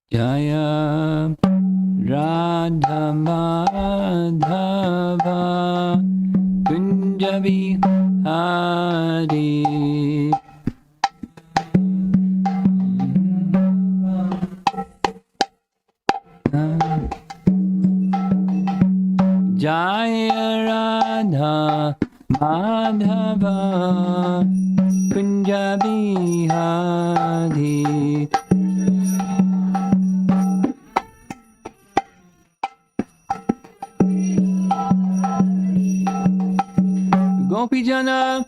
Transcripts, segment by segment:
Jaya Radha Madhava Kunja Bihari Jaya Radha Madhava Kunja Bihari Gopijana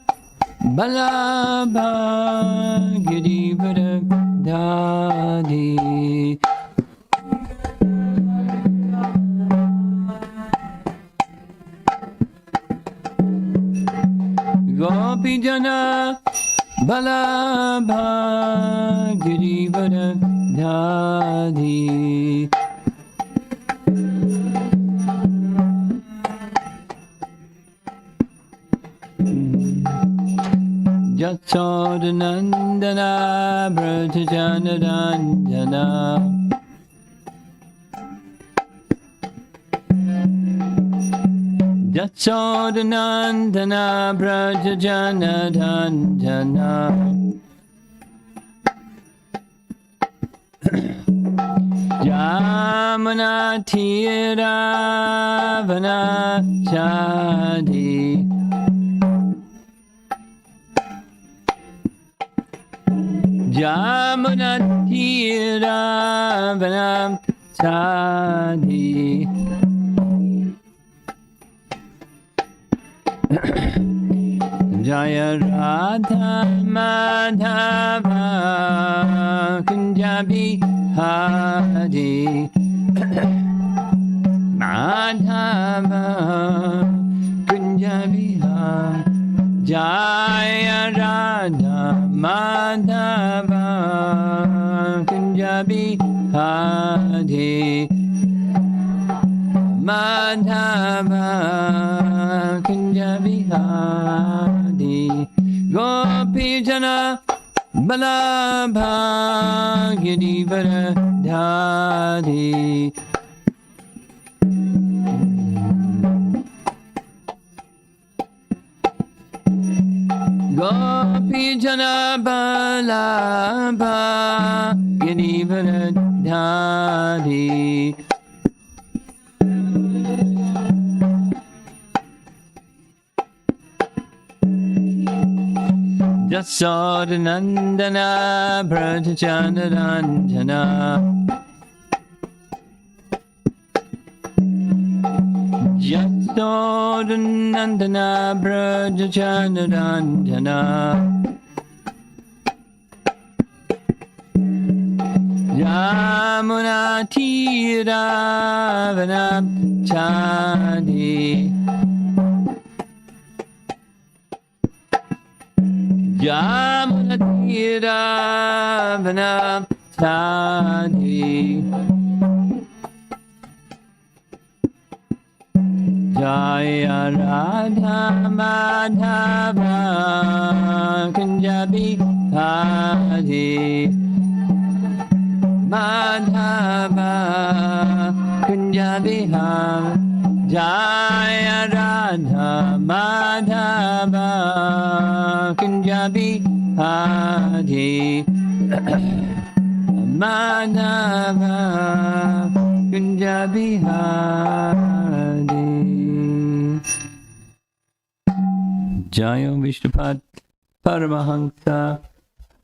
Balabha Girivara Dadi Gopijana Balabha Girivara Dadi Jasodanandana Brajajanarandana Jasodanandana Brajajanarandana Jamana Tiravana Chadi Jamuna Tiravana Chadi Jaya Radha Madhava Kunjabi Hari Madhava Kunjabi Hari Jaya Radha Madhava Kunjabi Hari Madhava Kunjabi Hari Gopijana Balabha Girivara Dhari Gopijana Balabha Girivara Dhari Jasodanandana Brajajanarandana Jasodanandana Brajajanarandana Yamuna Tiravana Chadi Jamuna Tiravana Chadi Jaya Radha Madhava Kunjabi Hari Madhava Kunjabi Hari Jaya Radha Madhava Kunjabi Hari Madhava Kunjabi Hari Jaya Vishnupad Paramahansa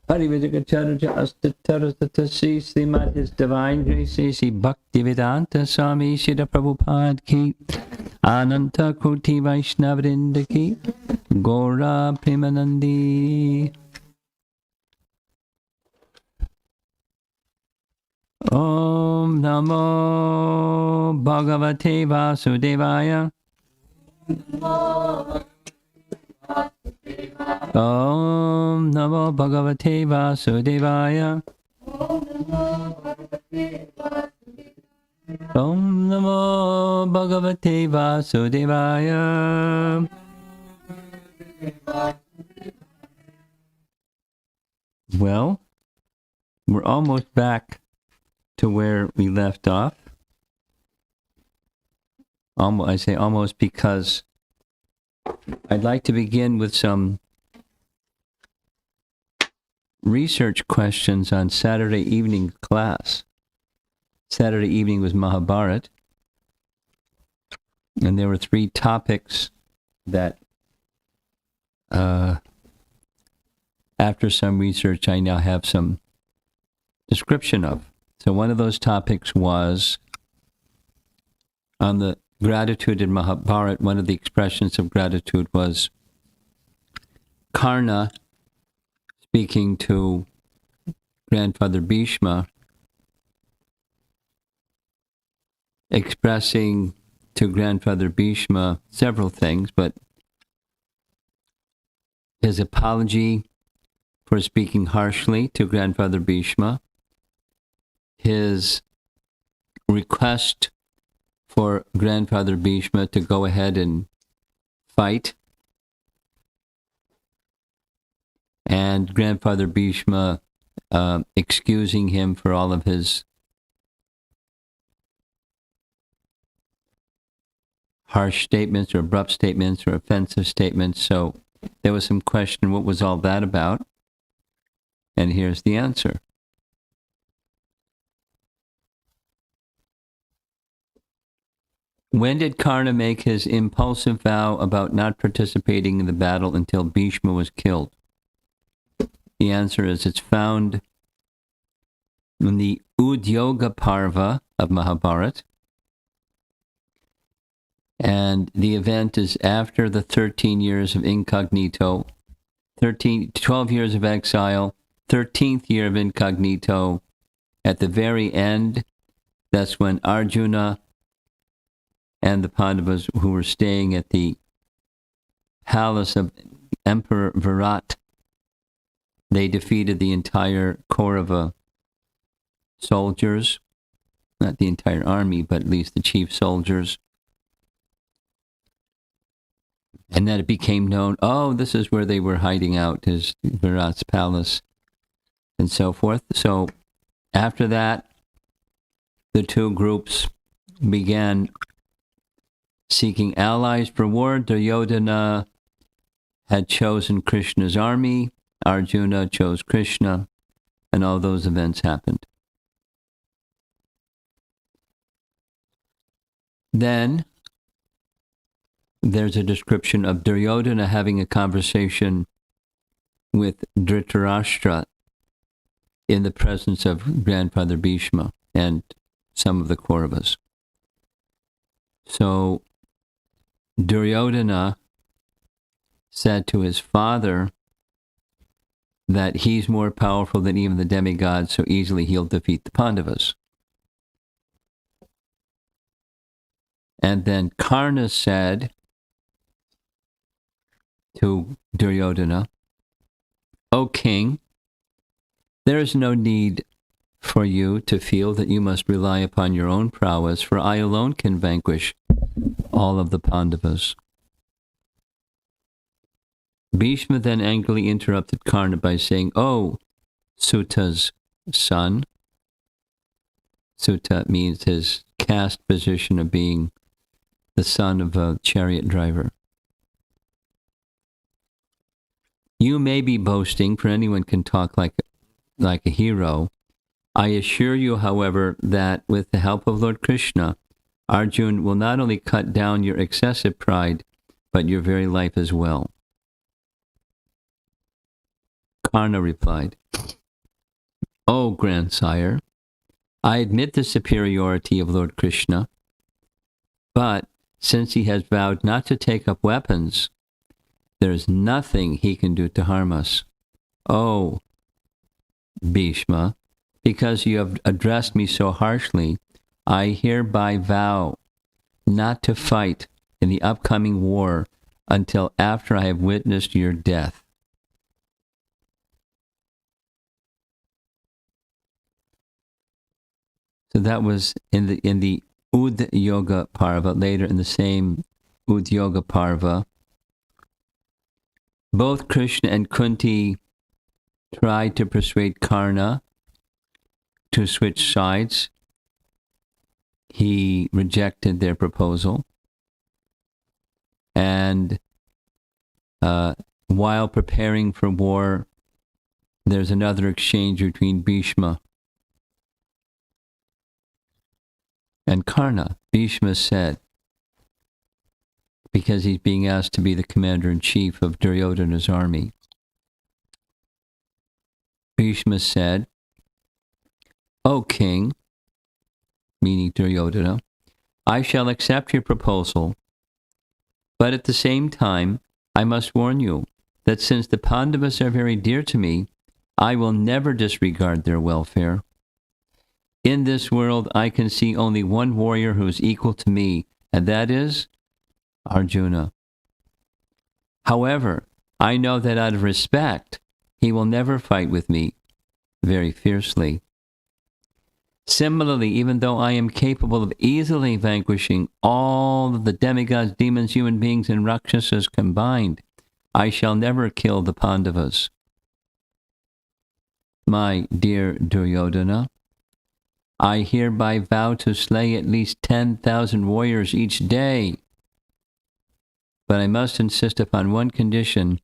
Parivajagacharya Astatarasatasi Srimad His Divine Grace Sri Bhaktivedanta Swami Shira Prabhupada Ki Ananta Koti Vaishnavrinda Ki Gora Premanandi Om Namo Bhagavate Vasudevaya Om Namo Bhagavate Vasudevaya Om Namo Bhagavate Vasudevaya. Well, we're almost back to where we left off. I say almost because I'd like to begin with some research questions on Saturday evening class. Saturday evening was Mahabharat, and there were 3 topics that after some research I now have some description of. So one of those topics was on the gratitude in Mahabharat. One of the expressions of gratitude was Karna speaking to grandfather Bhishma, expressing to grandfather Bhishma several things, but his apology for speaking harshly to grandfather Bhishma, his request for grandfather Bhishma to go ahead and fight, and grandfather Bhishma excusing him for all of his harsh statements or abrupt statements or offensive statements. So there was some question, what was all that about? And here's the answer. When did Karna make his impulsive vow about not participating in the battle until Bhishma was killed? The answer is it's found in the Udyoga Parva of Mahabharat. And the event is after the 13 years of incognito, 12 years of exile, 13th year of incognito. At the very end, that's when Arjuna and the Pandavas who were staying at the palace of Emperor Virat, they defeated the entire Kaurava soldiers, not the entire army, but at least the chief soldiers. And then it became known, oh, this is where they were hiding out, is Virat's palace, and so forth. So after that, the 2 groups began seeking allies for war. Duryodhana had chosen Krishna's army. Arjuna chose Krishna, and all those events happened. Then there's a description of Duryodhana having a conversation with Dhritarashtra in the presence of grandfather Bhishma and some of the Kauravas. So Duryodhana said to his father that he's more powerful than even the demigods, so easily he'll defeat the Pandavas. And then Karna said to Duryodhana, O king, there is no need for you to feel that you must rely upon your own prowess, for I alone can vanquish all of the Pandavas. Bhishma then angrily interrupted Karna by saying, "Oh, Suta's son." Suta means his caste position of being the son of a chariot driver. You may be boasting, for anyone can talk like a hero. I assure you, however, that with the help of Lord Krishna, Arjuna will not only cut down your excessive pride, but your very life as well. Karna replied, "O grandsire, I admit the superiority of Lord Krishna, but since he has vowed not to take up weapons, there is nothing he can do to harm us. Oh, Bhishma, because you have addressed me so harshly, I hereby vow not to fight in the upcoming war until after I have witnessed your death." So that was in the Udyoga Parva. Later in the same Udyoga Parva, both Krishna and Kunti tried to persuade Karna to switch sides. He rejected their proposal. And while preparing for war, there's another exchange between Bhishma and Karna. Bhishma said, because he's being asked to be the commander-in-chief of Duryodhana's army, Bhishma said, "O king," meaning Duryodhana, "I shall accept your proposal, but at the same time, I must warn you that since the Pandavas are very dear to me, I will never disregard their welfare. In this world, I can see only one warrior who is equal to me, and that is Arjuna. However, I know that out of respect, he will never fight with me very fiercely. Similarly, even though I am capable of easily vanquishing all of the demigods, demons, human beings, and Rakshasas combined, I shall never kill the Pandavas. My dear Duryodhana, I hereby vow to slay at least 10,000 warriors each day. But I must insist upon one condition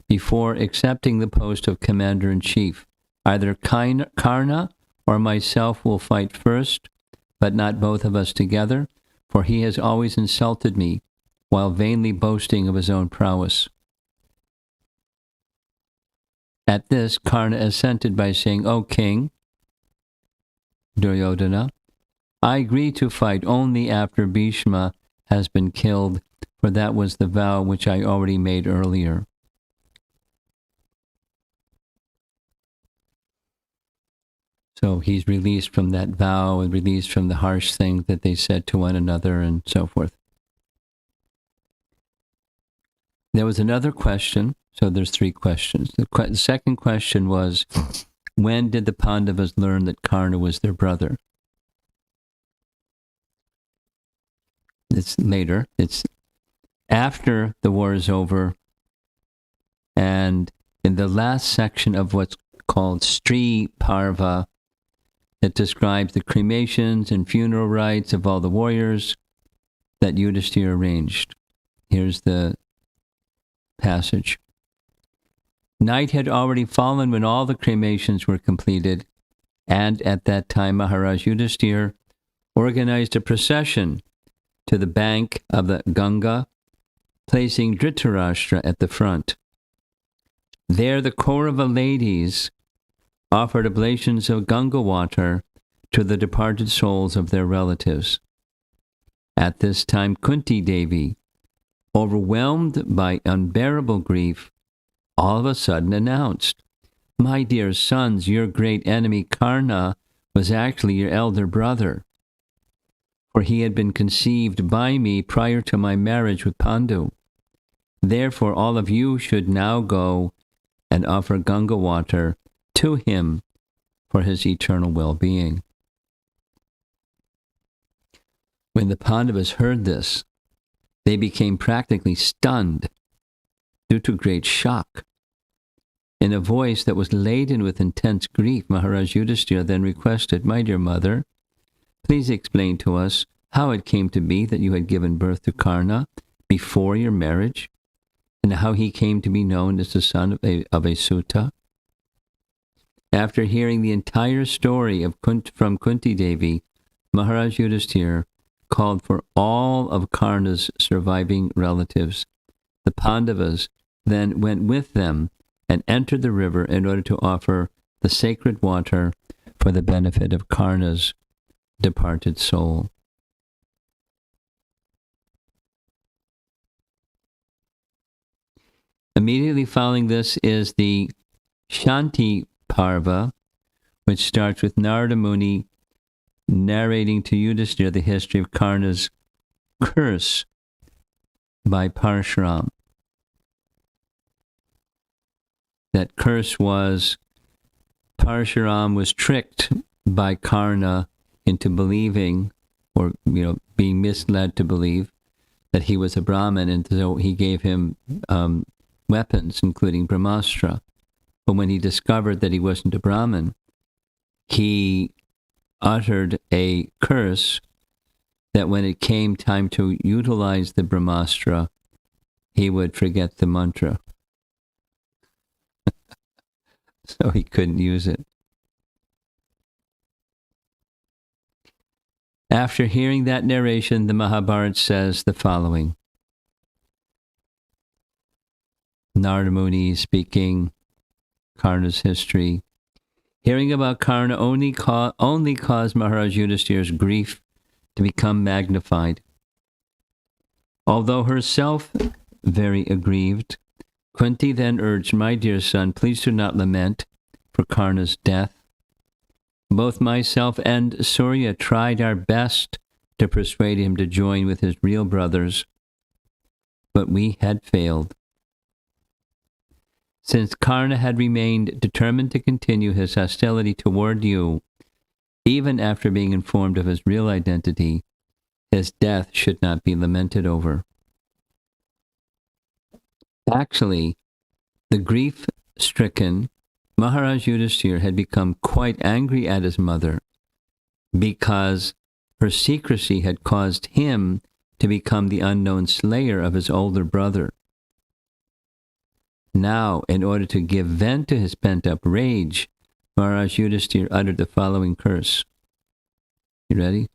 before accepting the post of commander-in-chief. Either Karna or myself will fight first, but not both of us together, for he has always insulted me while vainly boasting of his own prowess." At this, Karna assented by saying, "O king, Duryodhana, I agree to fight only after Bhishma has been killed, for that was the vow which I already made earlier." So he's released from that vow and released from the harsh thing that they said to one another and so forth. There was another question. So there's three questions. The second question was, when did the Pandavas learn that Karna was their brother? It's later. It's after the war is over. And in the last section of what's called Stri Parva, that describes the cremations and funeral rites of all the warriors that Yudhishthira arranged. Here's the passage. Night had already fallen when all the cremations were completed, and at that time Maharaj Yudhishthira organized a procession to the bank of the Ganga, placing Dhritarashtra at the front. There the Kaurava ladies offered oblations of Ganga water to the departed souls of their relatives. At this time, Kunti Devi, overwhelmed by unbearable grief, all of a sudden announced, "My dear sons, your great enemy Karna was actually your elder brother, for he had been conceived by me prior to my marriage with Pandu. Therefore, all of you should now go and offer Ganga water to him for his eternal well-being." When the Pandavas heard this, they became practically stunned due to great shock. In a voice that was laden with intense grief, Maharaj Yudhishthira then requested, "My dear mother, please explain to us how it came to be that you had given birth to Karna before your marriage, and how he came to be known as the son of a Sutta." After hearing the entire story from Kunti Devi, Maharaj Yudhishthira called for all of Karna's surviving relatives. The Pandavas then went with them and entered the river in order to offer the sacred water for the benefit of Karna's departed soul. Immediately following this is the Shanti Parva, which starts with Narada Muni narrating to Yudhishthira the history of Karna's curse by Parshuram. That curse was Parshuram was tricked by Karna into believing, or being misled to believe, that he was a Brahmin, and so he gave him weapons, including Brahmastra. But when he discovered that he wasn't a Brahmin, he uttered a curse that when it came time to utilize the Brahmastra, he would forget the mantra. So he couldn't use it. After hearing that narration, the Mahabharat says the following. Narada Muni speaking, Karna's history. Hearing about Karna only caused Maharaj Yudhishthira's grief to become magnified. Although herself very aggrieved, Kunti then urged, "My dear son, please do not lament for Karna's death. Both myself and Surya tried our best to persuade him to join with his real brothers, but we had failed. Since Karna had remained determined to continue his hostility toward you, even after being informed of his real identity, his death should not be lamented over." Actually, the grief-stricken Maharaj Yudhishthira had become quite angry at his mother because her secrecy had caused him to become the unknown slayer of his older brother. Now, in order to give vent to his pent-up rage, Maharaj Yudhishthira uttered the following curse. You ready?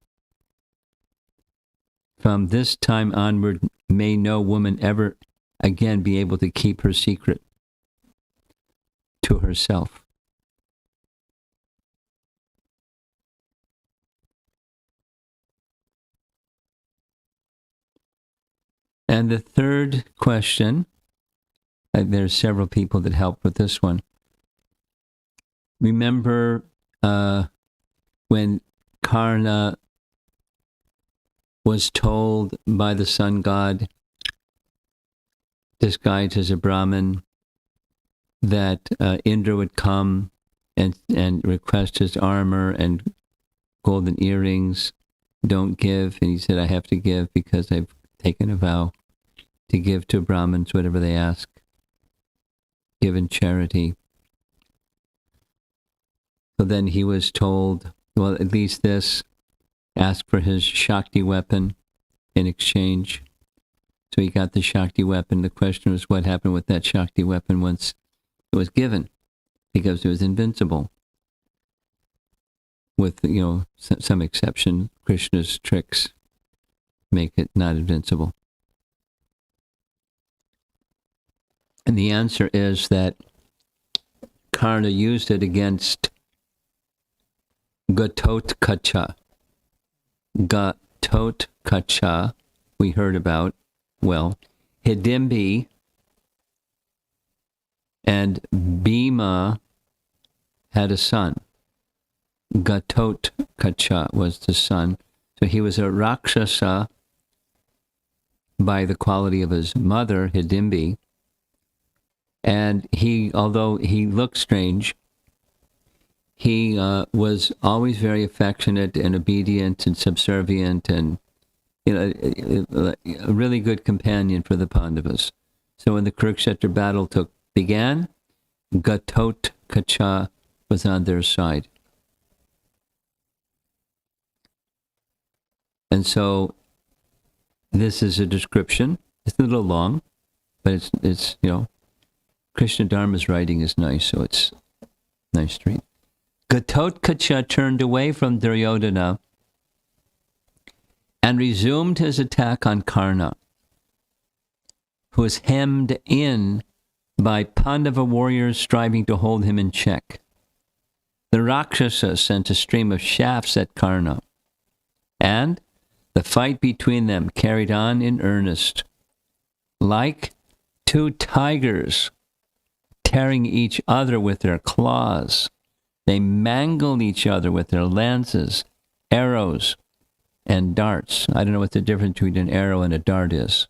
"From this time onward, may no woman ever again be able to keep her secret to herself." And the third question, there's several people that help with this one. Remember when Karna was told by the sun god, disguised as a Brahmin, that Indra would come and request his armor and golden earrings, don't give. And he said, "I have to give because I've taken a vow to give to Brahmins whatever they ask, give in charity." So then he was told, well, at least this, ask for his Shakti weapon in exchange. So he got the Shakti weapon. The question was what happened with that Shakti weapon once it was given, because it was invincible. With, some exception, Krishna's tricks make it not invincible. And the answer is that Karna used it against Gatotkacha. Gatotkacha, we heard about. Well, Hidimbi and Bhima had a son. Gatotkacha was the son. So he was a Rakshasa by the quality of his mother, Hidimbi. And although he looked strange, he was always very affectionate and obedient and subservient and a really good companion for the Pandavas. So when the Kurukshetra battle began, Gatotkacha was on their side. And so this is a description. It's a little long, but it's Krishna Dharma's writing is nice, so it's nice to read. Gatotkacha turned away from Duryodhana and resumed his attack on Karna, who was hemmed in by Pandava warriors striving to hold him in check. The Rakshasa sent a stream of shafts at Karna, and the fight between them carried on in earnest. Like two tigers tearing each other with their claws, they mangled each other with their lances, arrows, and darts. I don't know what the difference between an arrow and a dart is.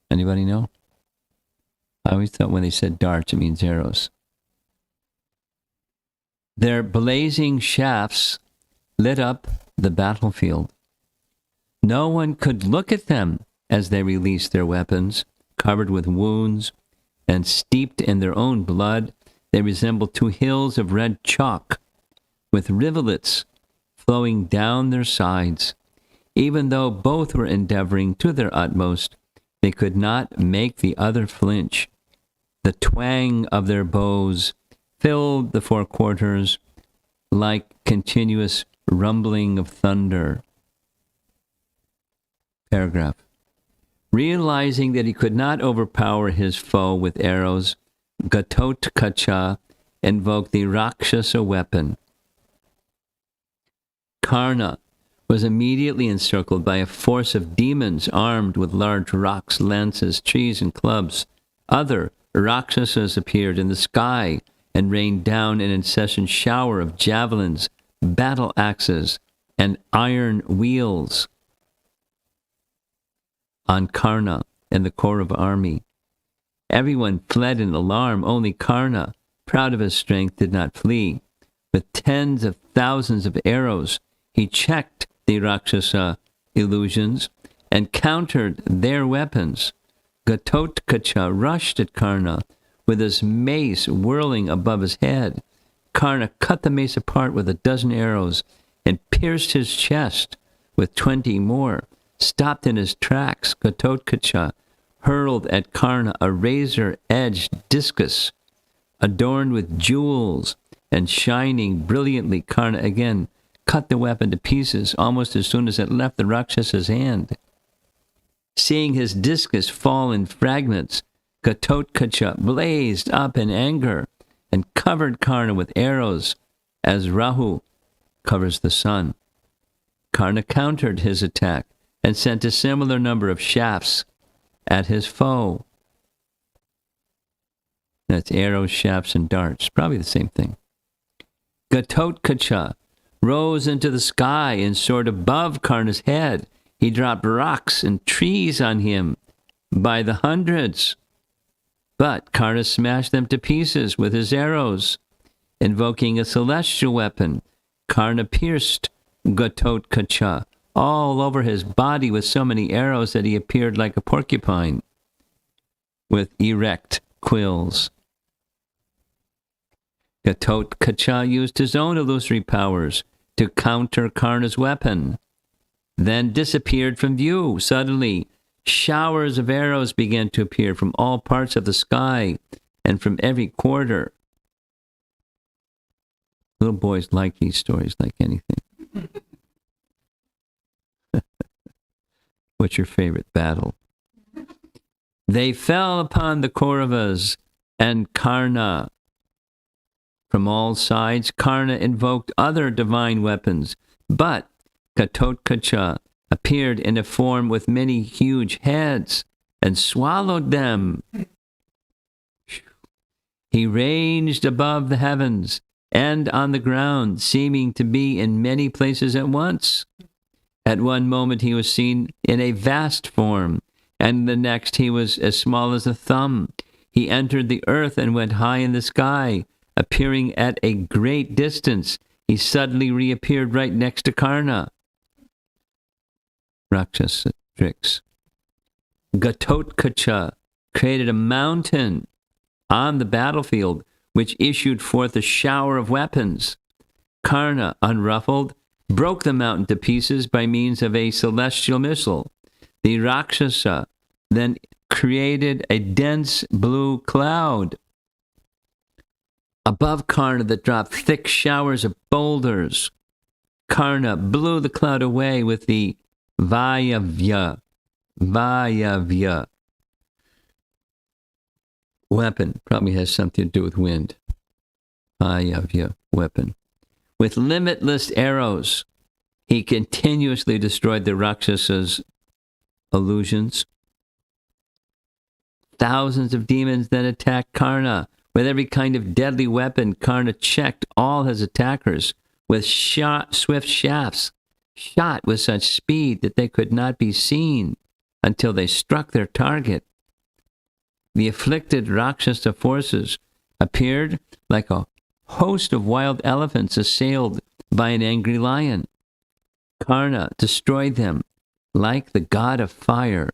Anybody know? I always thought when they said darts, it means arrows. Their blazing shafts lit up the battlefield. No one could look at them as they released their weapons, covered with wounds and steeped in their own blood. They resembled two hills of red chalk with rivulets flowing down their sides. Even though both were endeavoring to their utmost, they could not make the other flinch. The twang of their bows filled the four quarters like continuous rumbling of thunder. Paragraph. Realizing that he could not overpower his foe with arrows, Gatotkacha invoked the Rakshasa weapon. Karna was immediately encircled by a force of demons armed with large rocks, lances, trees, and clubs. Other Rakshasas appeared in the sky and rained down an incessant shower of javelins, battle axes, and iron wheels on Karna and the Kaurav army. Everyone fled in alarm. Only Karna, proud of his strength, did not flee. With tens of thousands of arrows, he checked the Rakshasa illusions and countered their weapons. Gatotkacha rushed at Karna with his mace whirling above his head. Karna cut the mace apart with 12 arrows and pierced his chest with 20 more. Stopped in his tracks, Gatotkacha hurled at Karna a razor-edged discus adorned with jewels and shining brilliantly. Karna again cut the weapon to pieces almost as soon as it left the Rakshasa's hand. Seeing his discus fall in fragments, Gatotkacha blazed up in anger and covered Karna with arrows as Rahu covers the sun. Karna countered his attack and sent a similar number of shafts at his foe. That's arrows, shafts, and darts. Probably the same thing. Gatotkacha rose into the sky and soared above Karna's head. He dropped rocks and trees on him by the hundreds. But Karna smashed them to pieces with his arrows. Invoking a celestial weapon, Karna pierced Gatotkacha all over his body with so many arrows that he appeared like a porcupine with erect quills. Gatotkacha used his own illusory powers to counter Karna's weapon, then disappeared from view. Suddenly, showers of arrows began to appear from all parts of the sky and from every quarter. Little boys like these stories like anything. What's your favorite battle? They fell upon the Kauravas and Karna. From all sides, Karna invoked other divine weapons, but Gatotkacha appeared in a form with many huge heads and swallowed them. He ranged above the heavens and on the ground, seeming to be in many places at once. At one moment he was seen in a vast form, and the next he was as small as a thumb. He entered the earth and went high in the sky, appearing at a great distance. He suddenly reappeared right next to Karna. Rakshasa tricks. Gatotkacha created a mountain on the battlefield, which issued forth a shower of weapons. Karna, unruffled, broke the mountain to pieces by means of a celestial missile. The Rakshasa then created a dense blue cloud above Karna that dropped thick showers of boulders. Karna blew the cloud away with the Vayavya weapon. Probably has something to do with wind. Vayavya weapon. With limitless arrows, he continuously destroyed the Rakshasas' illusions. Thousands of demons then attacked Karna. With every kind of deadly weapon, Karna checked all his attackers with swift shafts, shot with such speed that they could not be seen until they struck their target. The afflicted Rakshasa forces appeared like a host of wild elephants assailed by an angry lion. Karna destroyed them like the god of fire,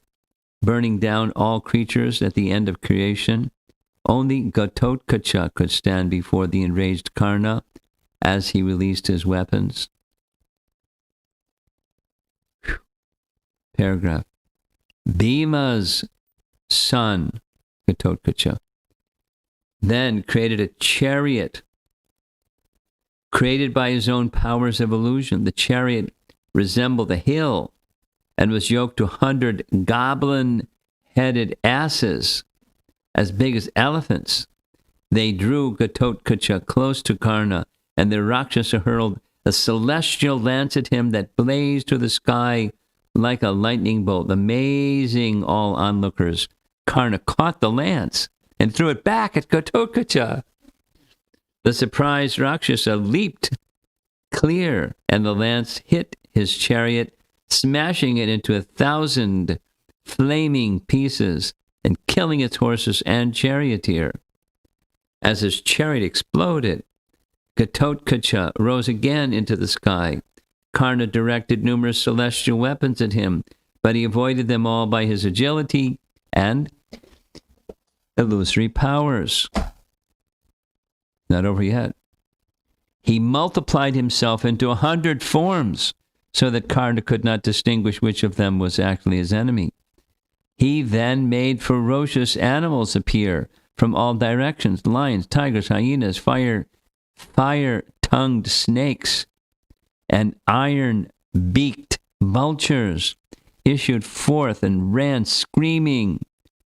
burning down all creatures at the end of creation. Only Gatotkacha could stand before the enraged Karna as he released his weapons. Paragraph. Bhima's son, Ghatotkacha, then created a chariot created by his own powers of illusion. The chariot resembled a hill and was yoked to 100 goblin-headed asses as big as elephants. They drew Ghatotkacha close to Karna, and the Rakshasa hurled a celestial lance at him that blazed through the sky like a lightning bolt. Amazing all onlookers. Karna caught the lance and threw it back at Ghatotkacha. The surprised Rakshasa leaped clear, and the lance hit his chariot, smashing it into 1,000 flaming pieces and killing its horses and charioteer. As his chariot exploded, Ghatotkacha rose again into the sky. Karna directed numerous celestial weapons at him, but he avoided them all by his agility and illusory powers. Not over yet. He multiplied himself into 100 forms so that Karna could not distinguish which of them was actually his enemy. He then made ferocious animals appear from all directions: lions, tigers, hyenas, fire-tongued snakes, and iron-beaked vultures issued forth and ran screaming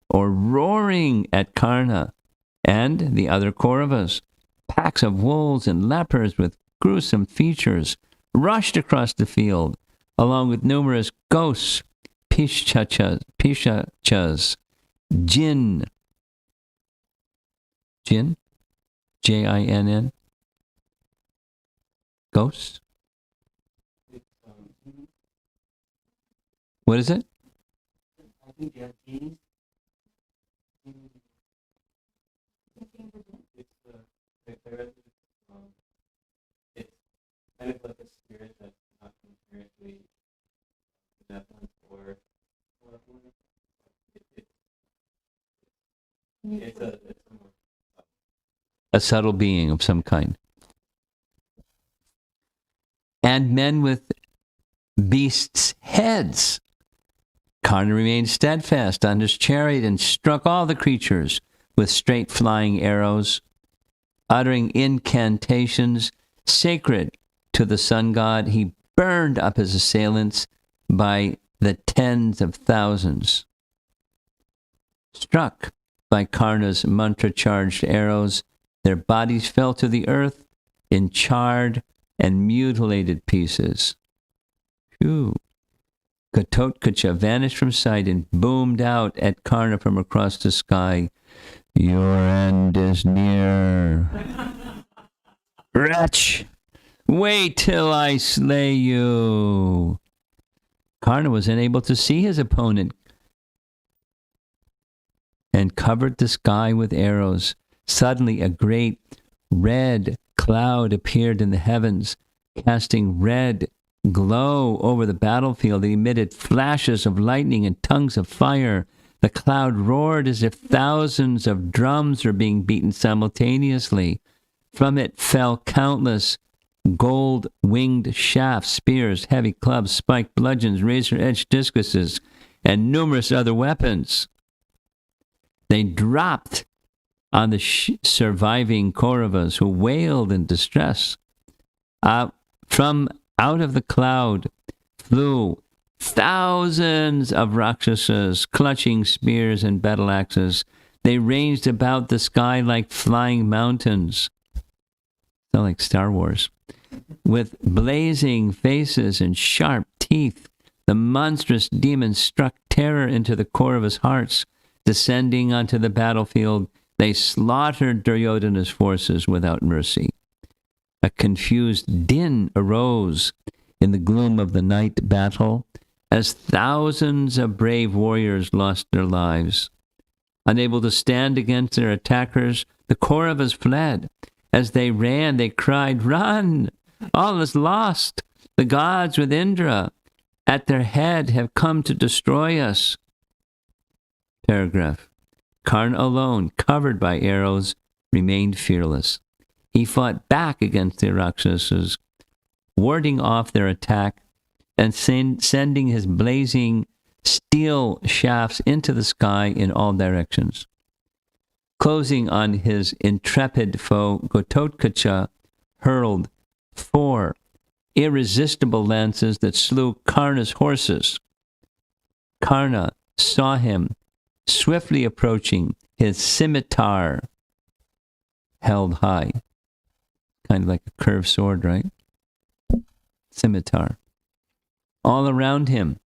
or roaring at Karna and the other Kauravas. Packs of wolves and leopards with gruesome features rushed across the field, along with numerous ghosts, pishachas, jinn, Jinn, ghosts. What is it? I think they are genes. It's kind of like a spirit that's not inherently benevolent or it's a more A subtle being of some kind. And men with beasts' heads. Karna remained steadfast on his chariot and struck all the creatures with straight flying arrows, uttering incantations sacred to the sun god. He burned up his assailants by the tens of thousands. Struck by Karna's mantra-charged arrows, their bodies fell to the earth in charred and mutilated pieces. Phew. Ghatotkacha vanished from sight and boomed out at Karna from across the sky. Your end is near. Wretch, wait till I slay you. Karna was unable to see his opponent and covered the sky with arrows. Suddenly, a great red cloud appeared in the heavens, casting red glow over the battlefield. It emitted flashes of lightning and tongues of fire. The cloud roared as if thousands of drums were being beaten simultaneously. From it fell countless gold-winged shafts, spears, heavy clubs, spiked bludgeons, razor-edged discuses, and numerous other weapons. They dropped on the surviving Kauravas, who wailed in distress. From out of the cloud flew thousands of Rakshasas, clutching spears and battle axes. They ranged about the sky like flying mountains. Sound like Star Wars. With blazing faces and sharp teeth, the monstrous demons struck terror into the Kauravas' hearts. Descending onto the battlefield, they slaughtered Duryodhana's forces without mercy. A confused din arose in the gloom of the night battle as thousands of brave warriors lost their lives. Unable to stand against their attackers, the Kauravas fled. As they ran, they cried, "Run! All is lost! The gods with Indra at their head have come to destroy us." Paragraph. Karna alone, covered by arrows, remained fearless. He fought back against the Rakshasas, warding off their attack and sending his blazing steel shafts into the sky in all directions. Closing on his intrepid foe, Ghototkacha hurled 4 irresistible lances that slew Karna's horses. Karna saw him swiftly approaching, his scimitar held high. Kind of like a curved sword, right? Scimitar. All around him,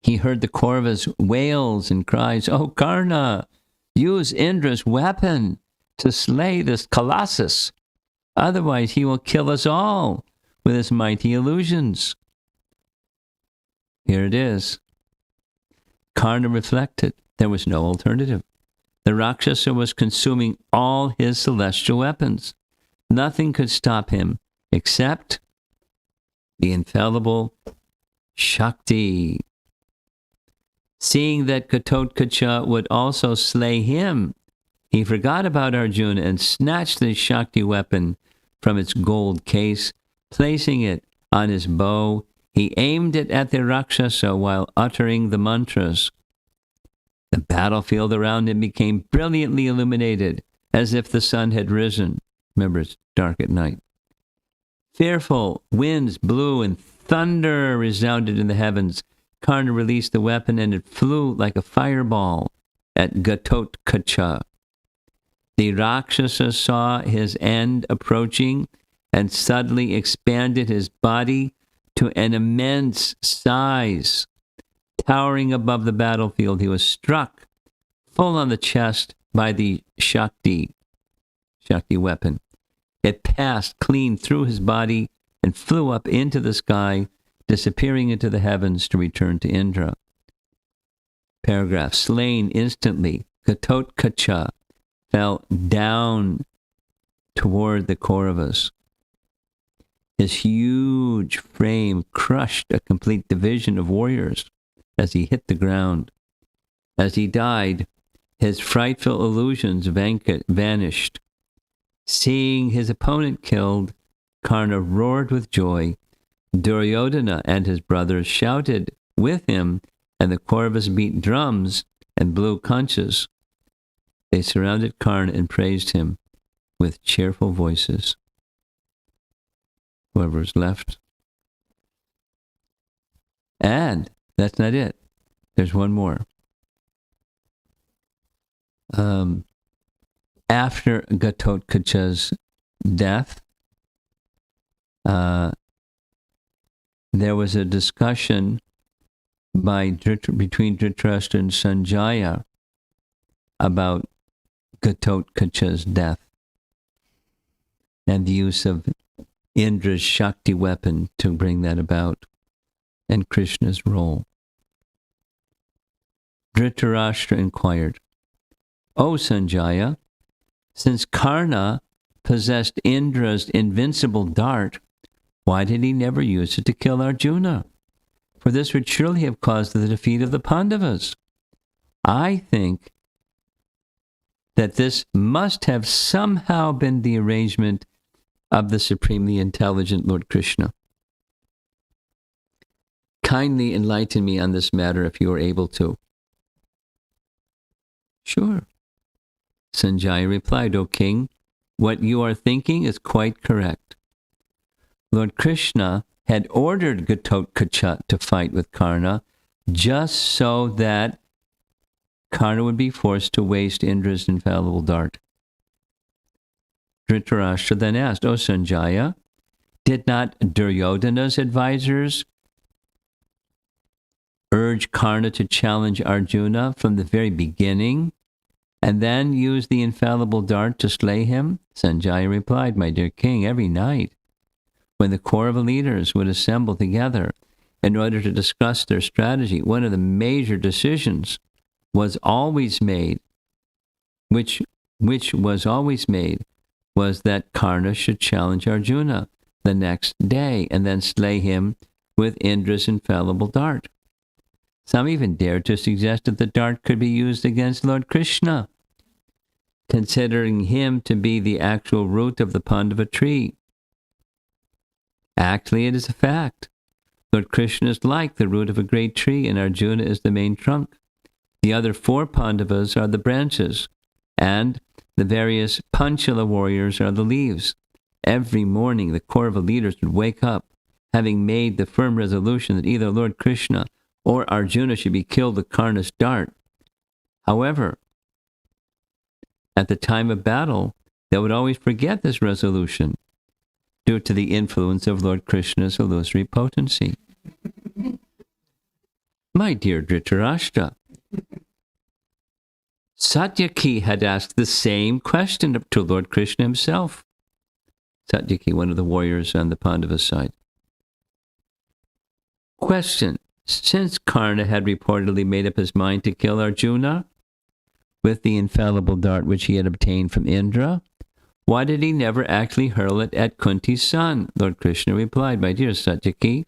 he heard the Kauravas' wails and cries, "Oh, Karna, use Indra's weapon to slay this colossus. Otherwise, he will kill us all with his mighty illusions." Here it is. Karna reflected. There was no alternative. The Rakshasa was consuming all his celestial weapons. Nothing could stop him except the infallible Shakti. Seeing that Ghototkacha would also slay him, he forgot about Arjuna and snatched the Shakti weapon from its gold case. Placing it on his bow, he aimed it at the Rakshasa while uttering the mantras. The battlefield around him became brilliantly illuminated, as if the sun had risen. Remember, it's dark at night. Fearful winds blew and thunder resounded in the heavens. Karna released the weapon and it flew like a fireball at Ghototkacha. The Rakshasa saw his end approaching and suddenly expanded his body to an immense size. Towering above the battlefield, he was struck full on the chest by the Shakti weapon. It passed clean through his body and flew up into the sky, disappearing into the heavens to return to Indra. Paragraph. Slain instantly, Ghototkacha fell down toward the Kauravas. His huge frame crushed a complete division of warriors as he hit the ground. As he died, his frightful illusions vanished. Seeing his opponent killed, Karna roared with joy. Duryodhana and his brothers shouted with him, and the Kauravas beat drums and blew conches. They surrounded Karna and praised him with cheerful voices. Whoever's left. And that's not it. There's one more. After Ghototkacha's death, there was a discussion between Dhritarashtra and Sanjaya about Ghototkacha's death and the use of Indra's Shakti weapon to bring that about, and Krishna's role. Dhritarashtra inquired, "O Sanjaya, since Karna possessed Indra's invincible dart, why did he never use it to kill Arjuna? For this would surely have caused the defeat of the Pandavas. I think that this must have somehow been the arrangement of the supremely intelligent Lord Krishna. Kindly enlighten me on this matter if you are able to." "Sure." Sanjaya replied, "O king, what you are thinking is quite correct. Lord Krishna had ordered Ghototkacha to fight with Karna just so that Karna would be forced to waste Indra's infallible dart." Dhritarashtra then asked, "O Sanjaya, did not Duryodhana's advisors urge Karna to challenge Arjuna from the very beginning and then use the infallible dart to slay him?" Sanjaya replied, "My dear king, every night when the Kaurava leaders would assemble together in order to discuss their strategy, one of the major decisions was always made, which was always made, was that Karna should challenge Arjuna the next day and then slay him with Indra's infallible dart. Some even dared to suggest that the dart could be used against Lord Krishna, considering him to be the actual root of the Pandava tree. Actually, it is a fact. Lord Krishna is like the root of a great tree, and Arjuna is the main trunk. The other 4 Pandavas are the branches, and the various Panchala warriors are the leaves. Every morning, the Kaurava leaders would wake up, having made the firm resolution that either Lord Krishna or Arjuna should be killed with Karna's dart. However, at the time of battle, they would always forget this resolution due to the influence of Lord Krishna's illusory potency. My dear Dhritarashtra, Satyaki had asked the same question to Lord Krishna himself. Satyaki, one of the warriors on the Pandava side. Question: since Karna had reportedly made up his mind to kill Arjuna with the infallible dart which he had obtained from Indra, why did he never actually hurl it at Kunti's son? Lord Krishna replied, my dear Satyaki,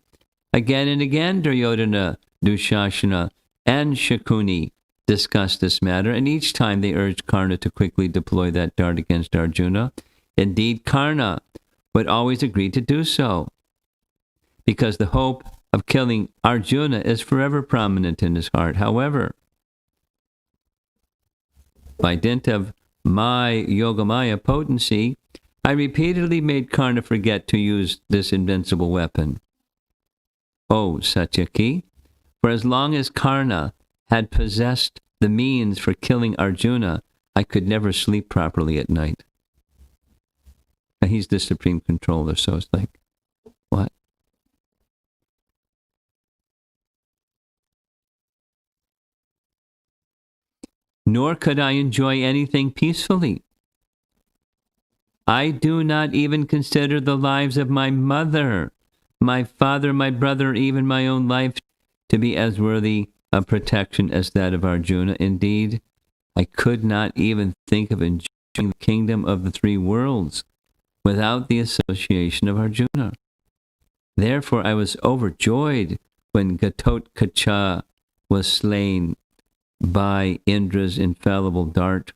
again and again Duryodhana, Dushasana, and Shakuni discussed this matter, and each time they urged Karna to quickly deploy that dart against Arjuna. Indeed, Karna would always agree to do so, because the hope of killing Arjuna is forever prominent in his heart. However, by dint of my Yogamaya potency, I repeatedly made Karna forget to use this invincible weapon. Oh, Satyaki, for as long as Karna had possessed the means for killing Arjuna, I could never sleep properly at night. And he's the supreme controller, so it's like, what? Nor could I enjoy anything peacefully. I do not even consider the lives of my mother, my father, my brother, even my own life to be as worthy of protection as that of Arjuna. Indeed, I could not even think of enjoying the kingdom of the 3 worlds without the association of Arjuna. Therefore, I was overjoyed when Ghatotkacha was slain by Indra's infallible dart,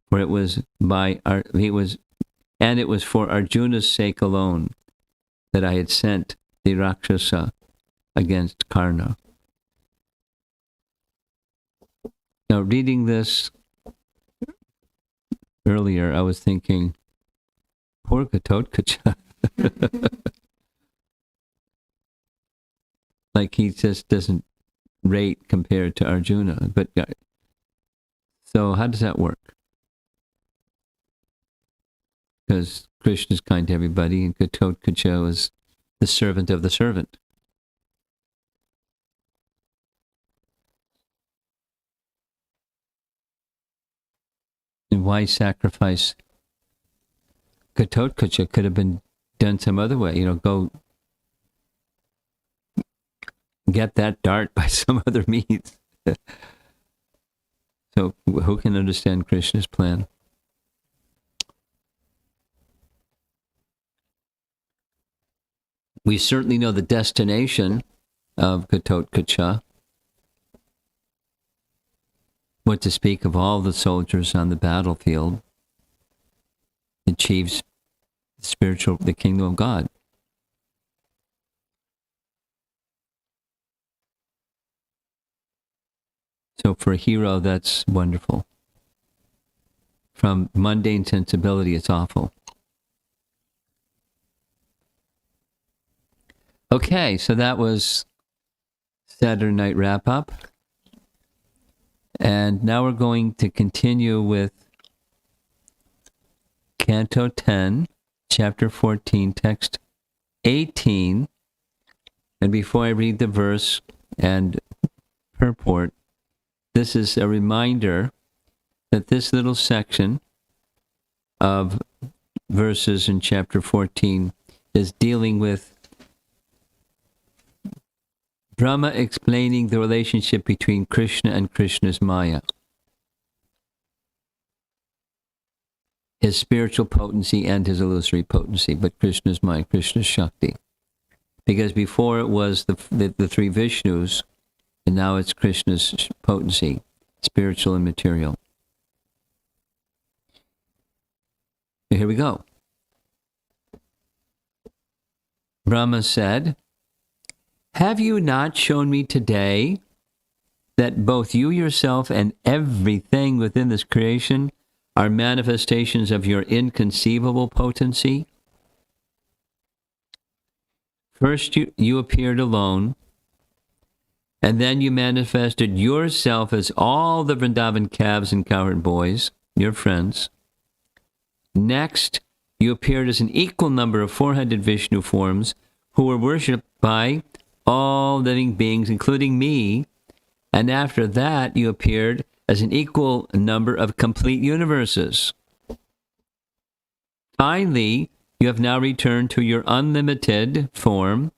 for it was for Arjuna's sake alone that I had sent the Rakshasa against Karna. Now, reading this earlier, I was thinking, poor Ghatotkacha. Like he just doesn't rate compared to Arjuna. But so how does that work? Because Krishna is kind to everybody, and Ghatotkacha is the servant of the servant. And why sacrifice Ghatotkacha? Could have been done some other way. Go get that dart by some other means. So who can understand Krishna's plan? We certainly know the destination of Ghatotkacha. What to speak of all the soldiers on the battlefield, achieves the kingdom of God. So for a hero, that's wonderful. From mundane sensibility, it's awful. Okay, so that was Saturday Night Wrap-Up. And now we're going to continue with Canto 10, Chapter 14, Text 18. And before I read the verse and purport, this is a reminder that this little section of verses in Chapter 14 is dealing with Brahma explaining the relationship between Krishna and Krishna's Maya, his spiritual potency and his illusory potency, but Krishna's Maya, Krishna's Shakti. Because before it was the 3 Vishnus, and now it's Krishna's potency, spiritual and material. Here we go. Brahma said, Have you not shown me today that both you yourself and everything within this creation are manifestations of your inconceivable potency? First, you appeared alone, and then you manifested yourself as all the Vrindavan calves and cowherd boys, your friends. Next, you appeared as an equal number of 400 Vishnu forms who were worshipped by all living beings, including me. And after that, you appeared as an equal number of complete universes. Finally, you have now returned to your unlimited form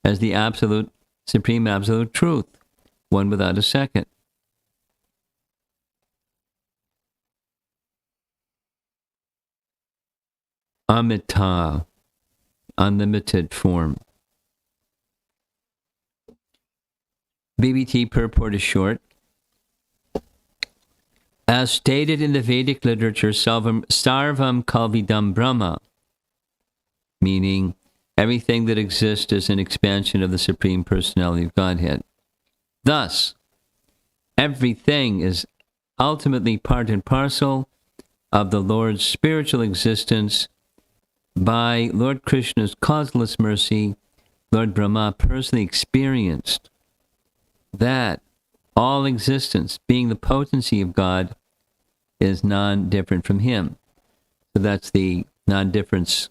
as the absolute, supreme absolute truth, one without a second. Amita, unlimited form. BBT purport is short. As stated in the Vedic literature, sarvam kalvidam Brahma, meaning everything that exists is an expansion of the Supreme Personality of Godhead. Thus, everything is ultimately part and parcel of the Lord's spiritual existence. By Lord Krishna's causeless mercy, Lord Brahma personally experienced that all existence, being the potency of God, is non-different from him. So that's the non-difference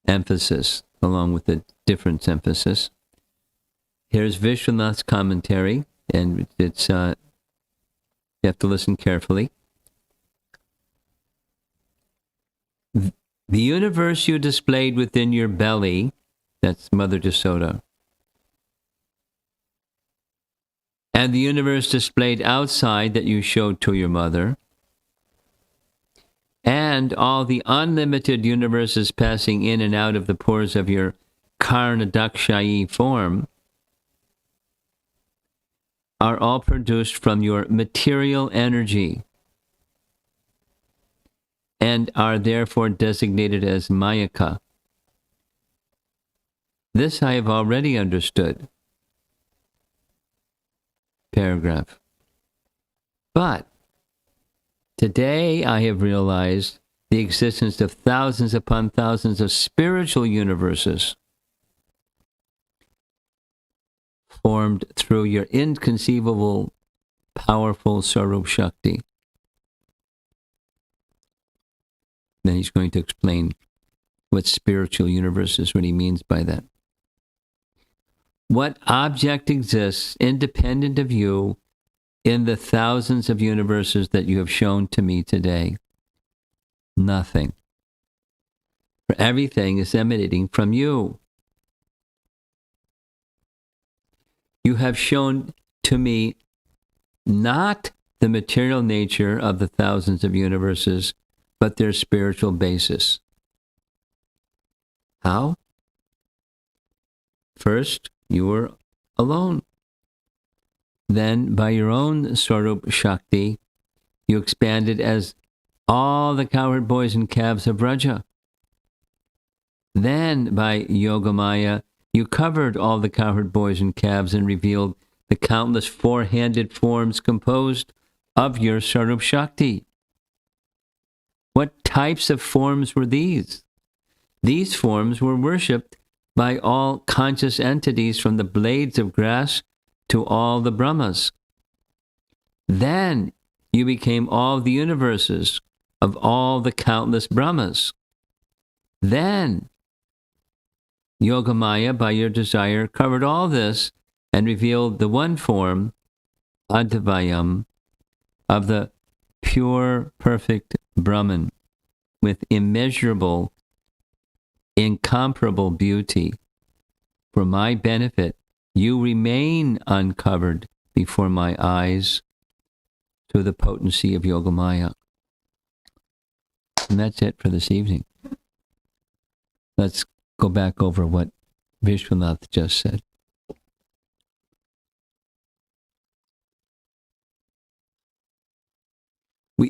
emphasis, along with the difference emphasis. Here's Vishwanath's commentary, and it's you have to listen carefully. The universe you displayed within your belly, that's Mother Jasoda, and the universe displayed outside that you showed to your mother, and all the unlimited universes passing in and out of the pores of your Karnadakshayi form, are all produced from your material energy and are therefore designated as Mayaka. This I have already understood. Paragraph. But today I have realized the existence of thousands upon thousands of spiritual universes formed through your inconceivable, powerful Sarup Shakti. Then he's going to explain what spiritual universe is, what he means by that. What object exists independent of you in the thousands of universes that you have shown to me today? Nothing. For everything is emanating from you. You have shown to me not the material nature of the thousands of universes, but their spiritual basis. How? First, you were alone. Then, by your own Swarup Shakti, you expanded as all the cowherd boys and calves of Vraja. Then, by Yogamaya, you covered all the cowherd boys and calves and revealed the countless four-handed forms composed of your Swarup Shakti. What types of forms were these? These forms were worshipped by all conscious entities, from the blades of grass to all the Brahmas. Then you became all the universes of all the countless Brahmas. Then Yogamaya, by your desire, covered all this and revealed the one form, Advayam, of the pure, perfect Brahman, with immeasurable, incomparable beauty. For my benefit, you remain uncovered before my eyes through the potency of Yogamaya. And that's it for this evening. Let's go back over what Vishwanath just said.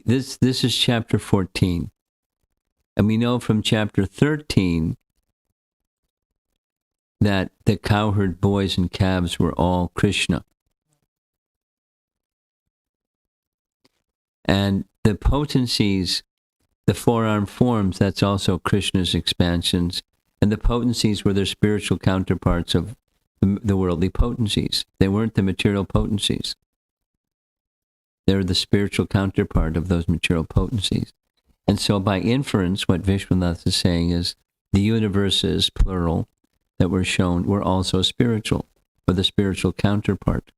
This is chapter 14. And we know from chapter 13 that the cowherd boys and calves were all Krishna. And the potencies, the four-armed forms, that's also Krishna's expansions. And the potencies were their spiritual counterparts of the worldly potencies. They weren't the material potencies. They're the spiritual counterpart of those material potencies. And so by inference, what Vishwanath is saying is the universes, plural, that were shown were also spiritual, or the spiritual counterpart.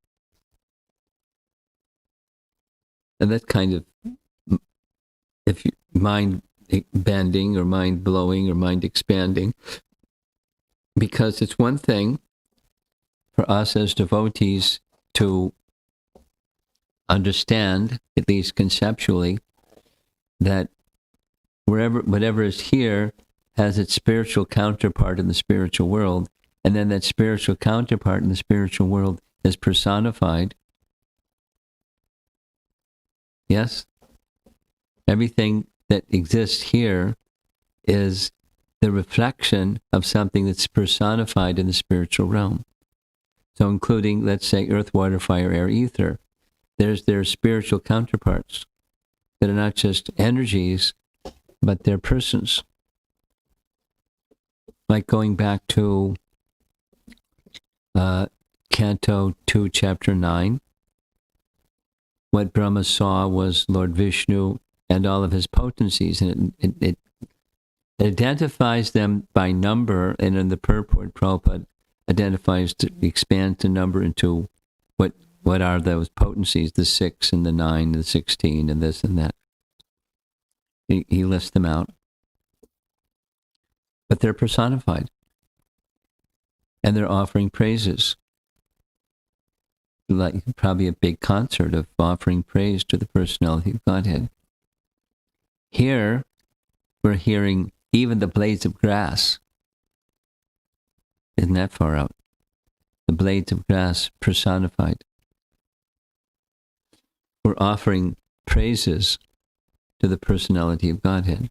And that's kind of, if you mind bending or mind blowing or mind expanding, because it's one thing for us as devotees to understand, at least conceptually, that whatever is here has its spiritual counterpart in the spiritual world, and then that spiritual counterpart in the spiritual world is personified. Yes? Everything that exists here is the reflection of something that's personified in the spiritual realm. So including, let's say, earth, water, fire, air, ether. There's their spiritual counterparts that are not just energies, but they're persons. Like going back to Canto 2, Chapter 9, what Brahma saw was Lord Vishnu and all of his potencies, and it identifies them by number, and in the purport, Prabhupada identifies, expands the number into what are those potencies, the 6 and the 9 and the 16 and this and that. He lists them out. But they're personified. And they're offering praises. Like probably a big concert of offering praise to the personality of Godhead. Here, we're hearing even the blades of grass. Isn't that far out? The blades of grass personified. We're offering praises to the personality of Godhead.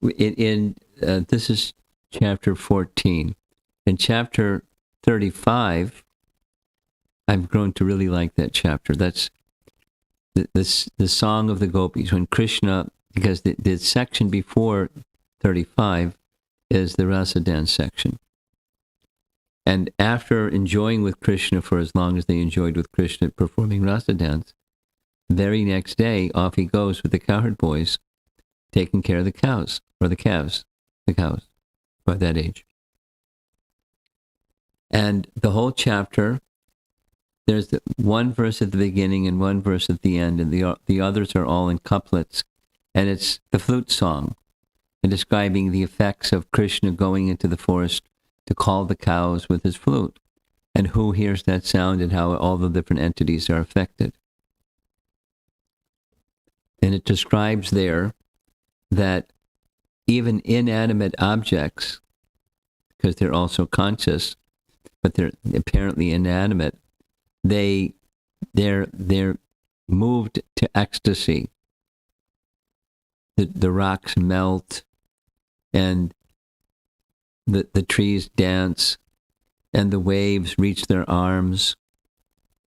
This is chapter 14. In chapter 35, I've grown to really like that chapter. That's the song of the gopis. When Krishna, because the section before 35 is the rasa dance section. And after enjoying with Krishna for as long as they enjoyed with Krishna performing rasa dance, very next day, off he goes with the cowherd boys, taking care of the cows, or the cows by that age. And the whole chapter, there's one verse at the beginning and one verse at the end, and the others are all in couplets. And it's the flute song, and describing the effects of Krishna going into the forest to call the cows with his flute, and who hears that sound and how all the different entities are affected. And it describes there that even inanimate objects, because they're also conscious, but they're apparently inanimate, they're moved to ecstasy. The rocks melt, and the trees dance, and the waves reach their arms,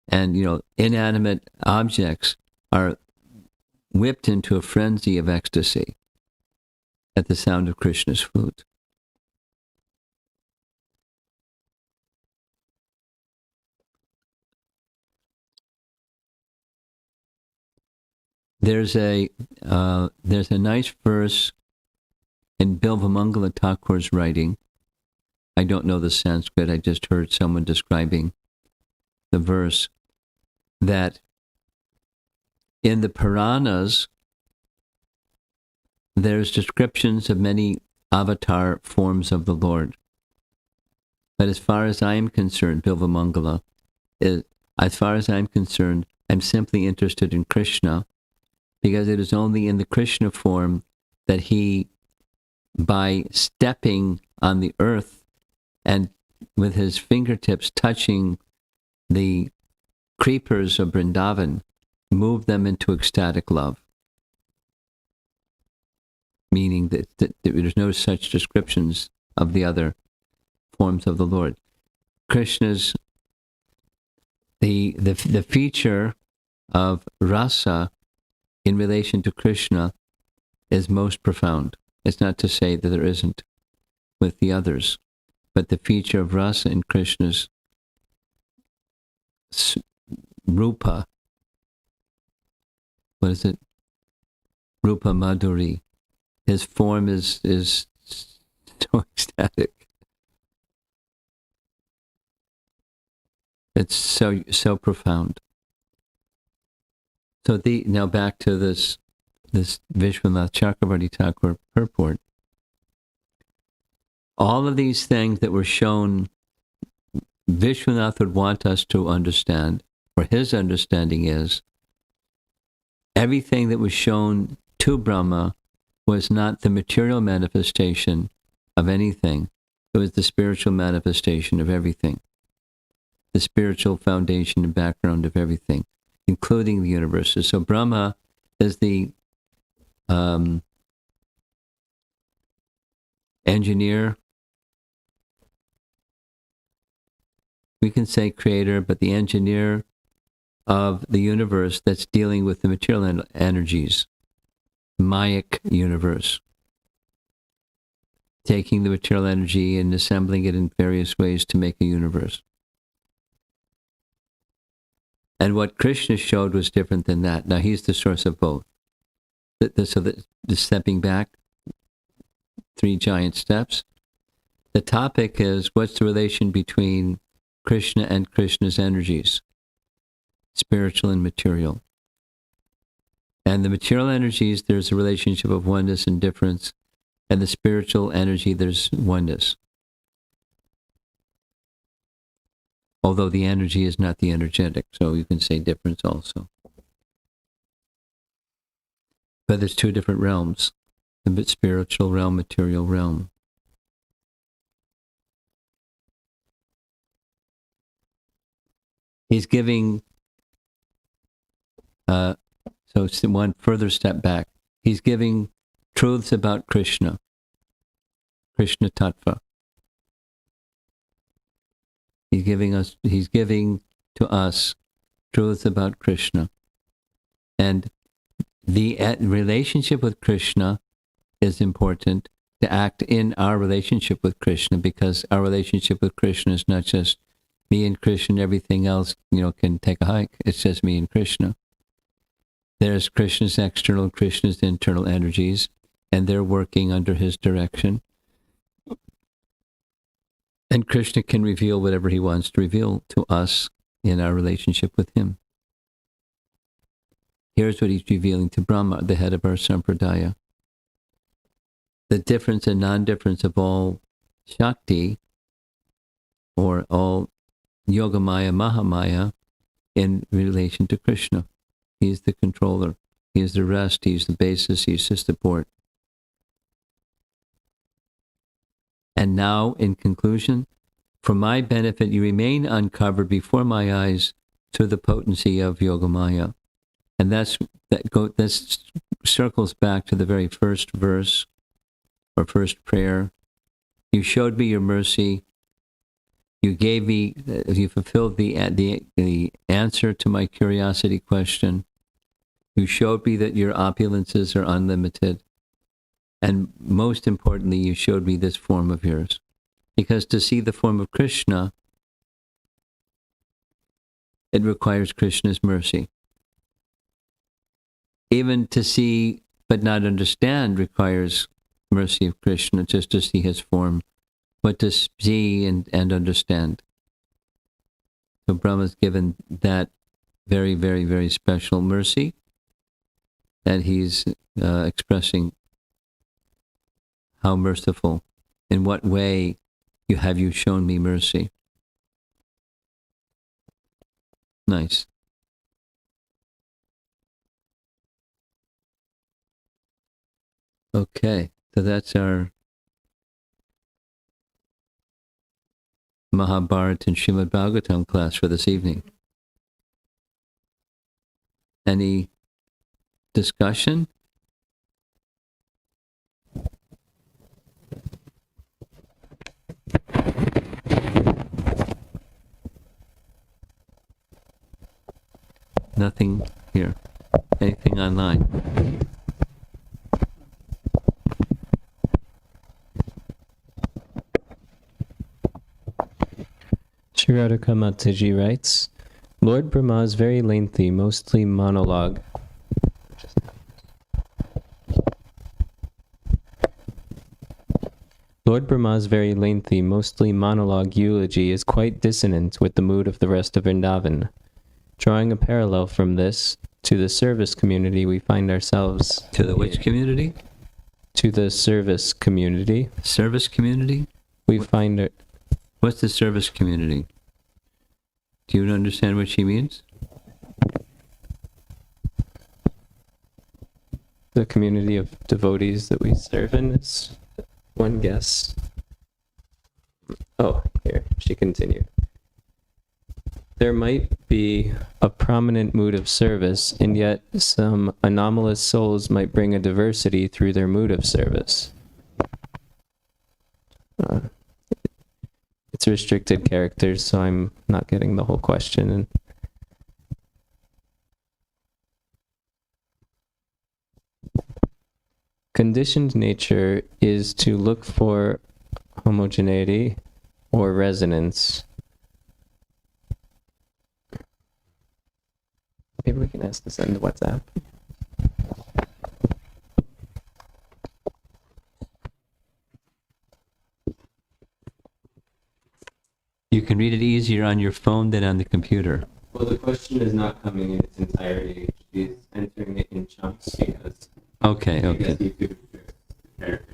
and inanimate objects are whipped into a frenzy of ecstasy at the sound of Krishna's flute. There's a nice verse in Bilvamangala Thakur's writing. I don't know the Sanskrit. I just heard someone describing the verse, that in the Puranas, there's descriptions of many avatar forms of the Lord. But as far as I am concerned, Bilvamangala, as far as I'm concerned, I'm simply interested in Krishna, because it is only in the Krishna form that he, by stepping on the earth and with his fingertips touching the creepers of Vrindavan, moved them into ecstatic love. Meaning saying that there's no such descriptions of the other forms of the Lord. Krishna's, the feature of rasa in relation to Krishna is most profound. It's not to say that there isn't with the others, but the feature of rasa in Krishna's rupa, what is it? Rupa Madhuri. His form is so ecstatic. It's so profound. So now back to this Vishwanath Chakravarti Thakur purport. All of these things that were shown, Vishwanath would want us to understand, or his understanding is, everything that was shown to Brahma was not the material manifestation of anything. It was the spiritual manifestation of everything. The spiritual foundation and background of everything, including the universes. So Brahma is the engineer. We can say creator, but the engineer of the universe that's dealing with the material energies, Mayic universe, taking the material energy and assembling it in various ways to make a universe. And what Krishna showed was different than that. Now he's the source of both. So the stepping back, 3 giant steps. The topic is, what's the relation between Krishna and Krishna's energies, spiritual and material? And the material energies, there's a relationship of oneness and difference. And the spiritual energy, there's oneness. Although the energy is not the energetic, so you can say difference also. But there's 2 different realms, the spiritual realm, material realm. He's giving, so it's one further step back. He's giving truths about Krishna, Krishna Tattva. He's giving to us truths about Krishna. And the relationship with Krishna is important, to act in our relationship with Krishna, because our relationship with Krishna is not just me and Krishna, everything else, can take a hike. It's just me and Krishna. There's Krishna's external, Krishna's internal energies, and they're working under his direction. And Krishna can reveal whatever he wants to reveal to us in our relationship with him. Here's what he's revealing to Brahma, the head of our sampradaya. The difference and non-difference of all Shakti, or all Yogamaya, Mahamaya, in relation to Krishna. He's the controller. He's the rest. He's the basis. He's the support. And now, in conclusion, for my benefit, you remain uncovered before my eyes through the potency of Yogamaya. And that circles back to the very first verse, or first prayer. You showed me your mercy. You gave me, you fulfilled the answer to my curiosity question. You showed me that your opulences are unlimited. And most importantly, you showed me this form of yours. Because to see the form of Krishna, it requires Krishna's mercy. Even to see but not understand requires mercy of Krishna, just to see his form, but to see and understand. So Brahma's given that very, very, very special mercy that he's expressing. How merciful. In what way have you shown me mercy? Nice. Okay, so that's our Mahabharat and Srimad Bhagavatam class for this evening. Any discussion? Nothing here. Anything online? Shiradaka Mataji writes, Lord Brahma is very lengthy, mostly monologue. Lord Brahma's very lengthy, mostly monologue eulogy is quite dissonant with the mood of the rest of Vrindavan. Drawing a parallel from this to the service community we find ourselves... To the which community? To the service community. Service community? We find it... What's the service community? Do you understand what she means? The community of devotees that we serve in is one guess. Oh, here, she continued. There might be a prominent mood of service, and yet some anomalous souls might bring a diversity through their mood of service. It's restricted characters, so I'm not getting the whole question. And conditioned nature is to look for homogeneity or resonance. Maybe we can ask this on the WhatsApp. You can read it easier on your phone than on the computer. Well, the question is not coming in its entirety. She's entering it in chunks because... Okay. you could characters.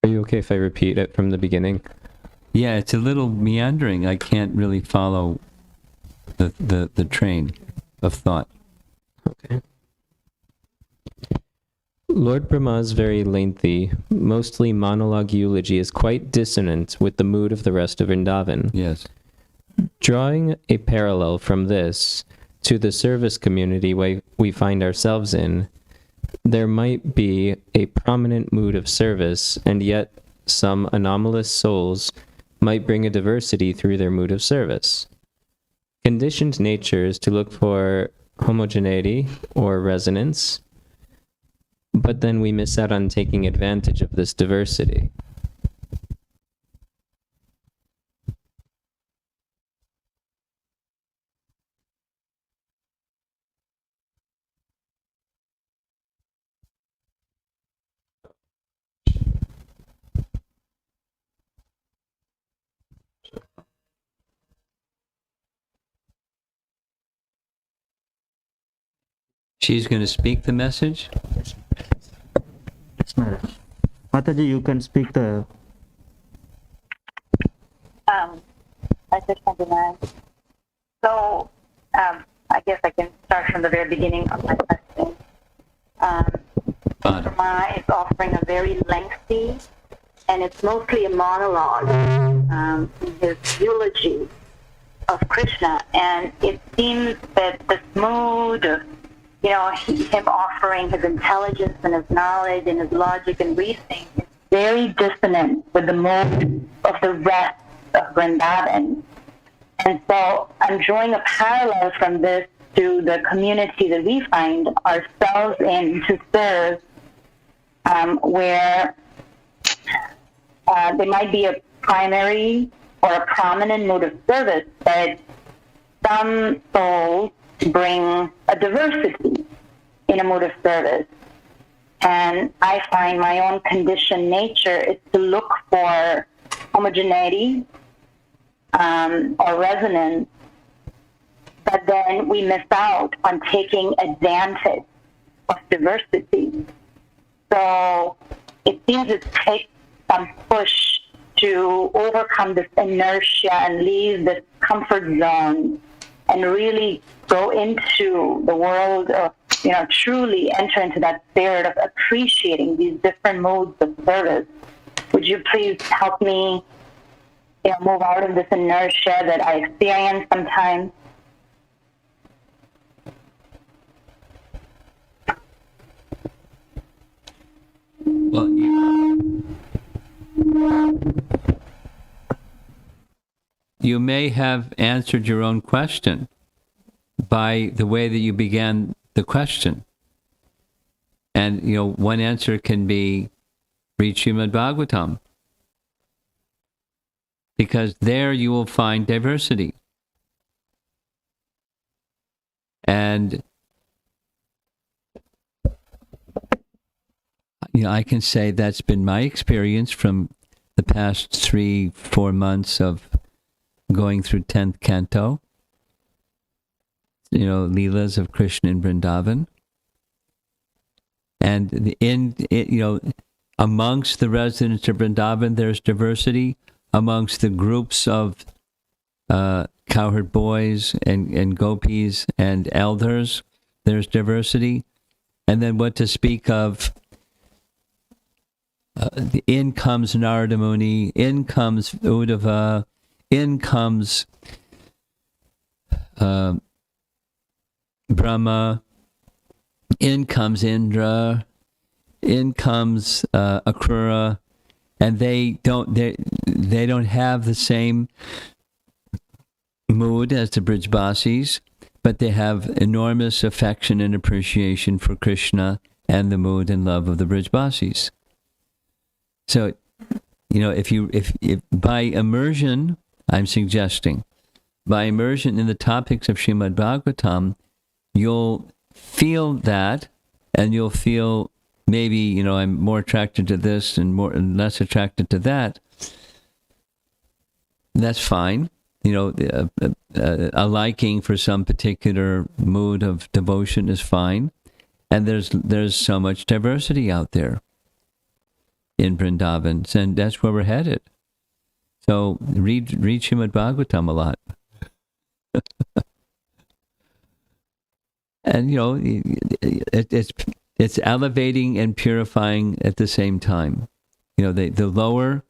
Are you okay if I repeat it from the beginning? Yeah, it's a little meandering. I can't really follow the train of thought. Okay. Lord Brahma's very lengthy, mostly monologue eulogy is quite dissonant with the mood of the rest of Vrindavan. Yes. Drawing a parallel from this to the service community we find ourselves in, there might be a prominent mood of service, and yet some anomalous souls might bring a diversity through their mood of service. Conditioned nature is to look for homogeneity or resonance, but then we miss out on taking advantage of this diversity. She's going to speak the message? Yes, madam. Mataji, you can speak the... I just want to know. So, I guess I can start from the very beginning of my question. Brahma is offering a very lengthy, and it's mostly a monologue, his eulogy of Krishna, and it seems that this mood of, him offering his intelligence and his knowledge and his logic and reasoning is very dissonant with the mood of the rest of Vrindavan. And so I'm drawing a parallel from this to the community that we find ourselves in to serve, where there might be a primary or a prominent mode of service, but some souls bring a diversity in a mode of service. And I find my own conditioned nature is to look for homogeneity or resonance, but then we miss out on taking advantage of diversity. So it seems it takes some push to overcome this inertia and leave this comfort zone and really go into the world of, truly enter into that spirit of appreciating these different modes of service. Would you please help me move out of this inertia that I experience sometimes. Well, you may have answered your own question by the way that you began the question. And, one answer can be read Srimad Bhagavatam. Because there you will find diversity. And, I can say that's been my experience from the past 3-4 months of going through 10th canto, Leelas of Krishna in Vrindavan. And amongst the residents of Vrindavan, there's diversity. Amongst the groups of cowherd boys and gopis and elders, there's diversity. And then what to speak of, in comes Narada Muni, in comes Uddhava, in comes Brahma, in comes Indra, in comes Akrura, and they don't have the same mood as the Brijbasis, but they have enormous affection and appreciation for Krishna and the mood and love of the Brijbasis. So, if by immersion, I'm suggesting, by immersion in the topics of Srimad Bhagavatam, you'll feel that, and you'll feel maybe, I'm more attracted to this and less attracted to that. That's fine. A liking for some particular mood of devotion is fine. And there's so much diversity out there in Vrindavan, and that's where we're headed. So read Srimad Bhagavatam a lot. And, it's elevating and purifying at the same time. The lower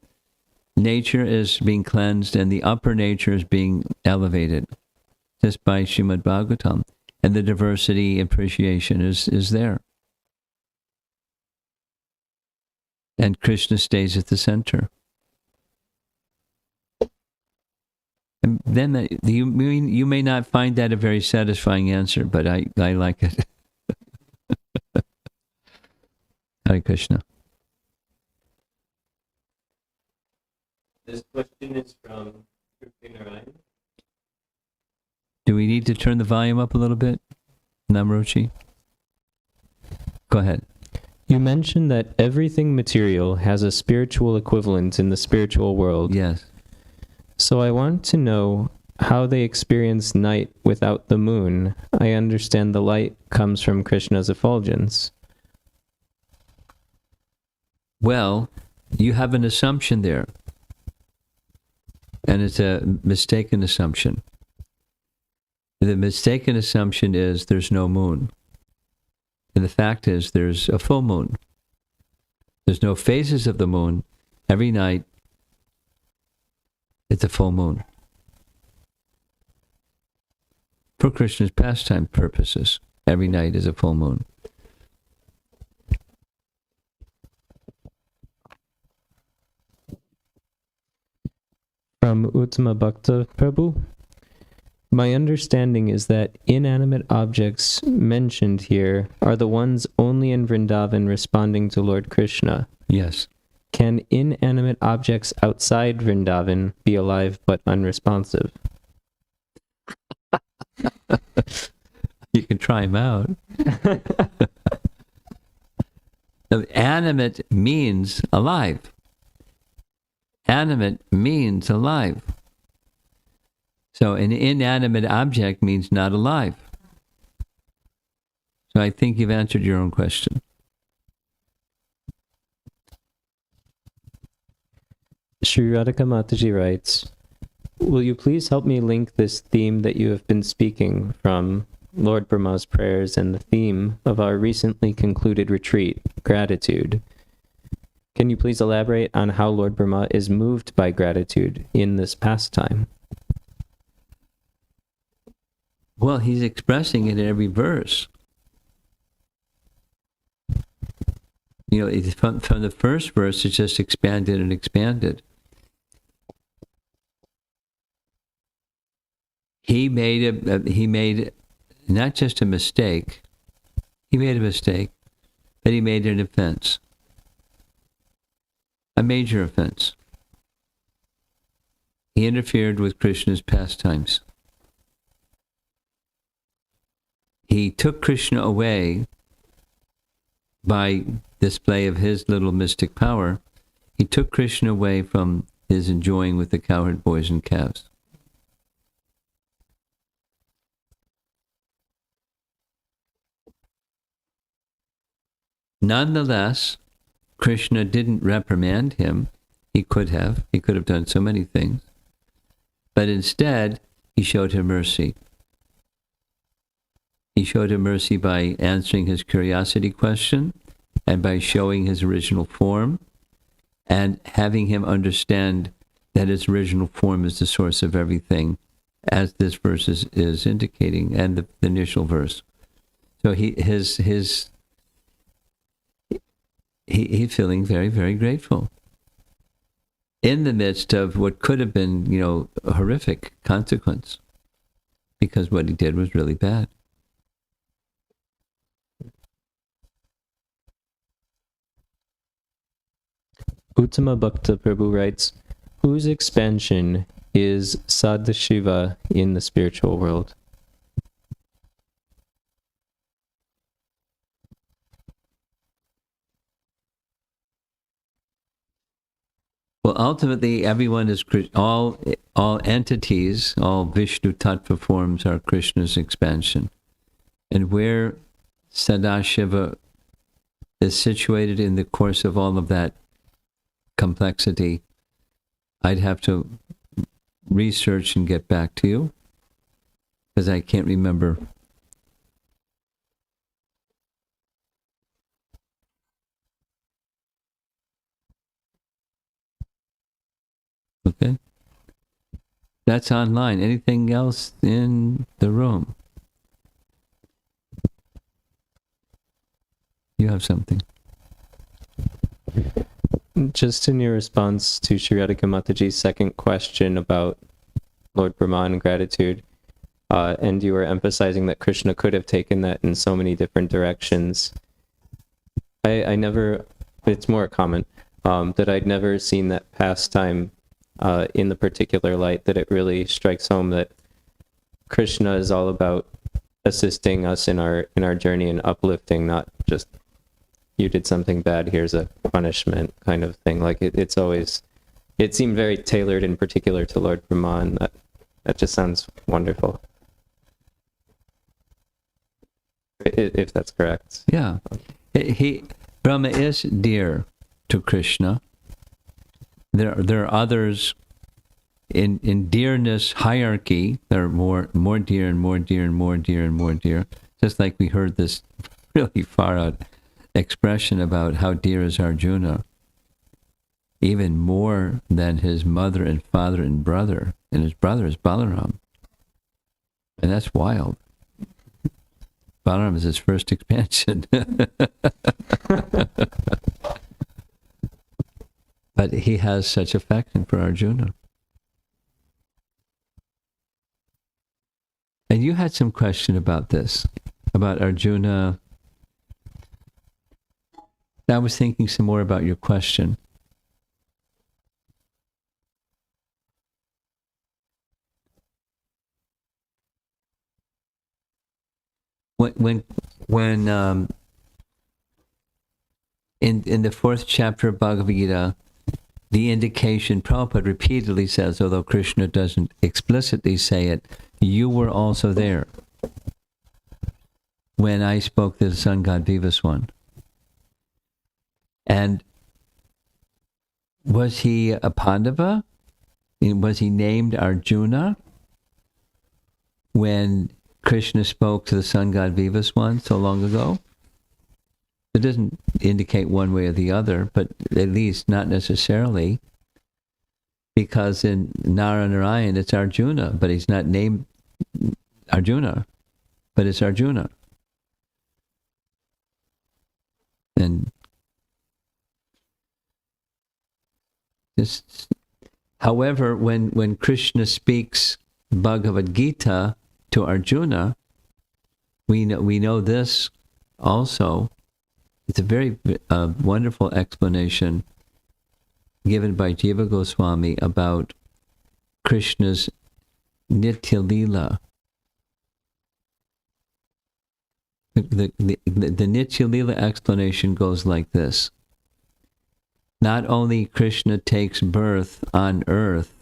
nature is being cleansed and the upper nature is being elevated just by Srimad Bhagavatam. And the diversity appreciation is there. And Krishna stays at the center. And then you may not find that a very satisfying answer, but I like it. Hare Krishna. This question is from Narayan. Do we need to turn the volume up a little bit, Namruchi? Go ahead. You mentioned that everything material has a spiritual equivalent in the spiritual world. Yes. So I want to know how they experience night without the moon. I understand the light comes from Krishna's effulgence. Well, you have an assumption there. And it's a mistaken assumption. The mistaken assumption is there's no moon. And the fact is there's a full moon. There's no phases of the moon. Every night, it's a full moon. For Krishna's pastime purposes, every night is a full moon. From Uttama Bhakta Prabhu, my understanding is that inanimate objects mentioned here are the ones only in Vrindavan responding to Lord Krishna. Yes. Can inanimate objects outside Vrindavan be alive but unresponsive? You can try them out. Animate means alive. Animate means alive. So an inanimate object means not alive. So I think you've answered your own question. Sri Radhika Mataji writes, will you please help me link this theme that you have been speaking from Lord Brahma's prayers and the theme of our recently concluded retreat, gratitude? Can you please elaborate on how Lord Brahma is moved by gratitude in this pastime? Well, he's expressing it in every verse. You know, from the first verse, it's just expanded and expanded. He made not just a mistake. He made a mistake, but he made an offense, a major offense. He interfered with Krishna's pastimes. He took Krishna away by display of his little mystic power. He took Krishna away from his enjoying with the cowherd boys and calves. Nonetheless, Krishna didn't reprimand him. He could have. He could have done so many things. But instead, he showed him mercy. He showed him mercy by answering his curiosity question and by showing his original form and having him understand that his original form is the source of everything, as this verse is indicating, and the initial verse. So he's feeling very, very grateful in the midst of what could have been, a horrific consequence, because what he did was really bad. Uttama Bhakta Prabhu writes, whose expansion is Sadashiva in the spiritual world? Well, ultimately, everyone is all entities, all Vishnu Tattva forms are Krishna's expansion, and where Sadashiva is situated in the course of all of that complexity, I'd have to research and get back to you, because I can't remember. Okay. That's online. Anything else in the room? You have something. Just in your response to Shri Radhika Mataji's second question about Lord Brahma and gratitude, and you were emphasizing that Krishna could have taken that in so many different directions. I never, it's more a comment, that I'd never seen that pastime in the particular light, that it really strikes home that Krishna is all about assisting us in our journey and uplifting, not just you did something bad, here's a punishment kind of thing. Like it's always, it seemed very tailored in particular to Lord Brahma, and that just sounds wonderful. If that's correct. Yeah. Brahma is dear to Krishna. There are others in dearness hierarchy. There are more dear and more dear and more dear and more dear. Just like we heard this really far out expression about how dear is Arjuna, even more than his mother and father and brother, and his brother is Balaram, and that's wild. Balaram is his first expansion. But he has such affection for Arjuna. And you had some question about this, about Arjuna. I was thinking some more about your question. When in the fourth chapter of Bhagavad Gita, the indication, Prabhupada repeatedly says, although Krishna doesn't explicitly say it, you were also there when I spoke to the sun god Vivaswan. And was he a Pandava? Was he named Arjuna when Krishna spoke to the sun god Vivaswan so long ago? It doesn't indicate one way or the other, but at least not necessarily, because in Narayan it's Arjuna, but he's not named Arjuna, but it's Arjuna. And just, however, when Krishna speaks Bhagavad Gita to Arjuna, we know this also. It's a very wonderful explanation given by Jiva Goswami about Krishna's Nitya Leela. The Nitya Leela explanation goes like this. Not only Krishna takes birth on earth,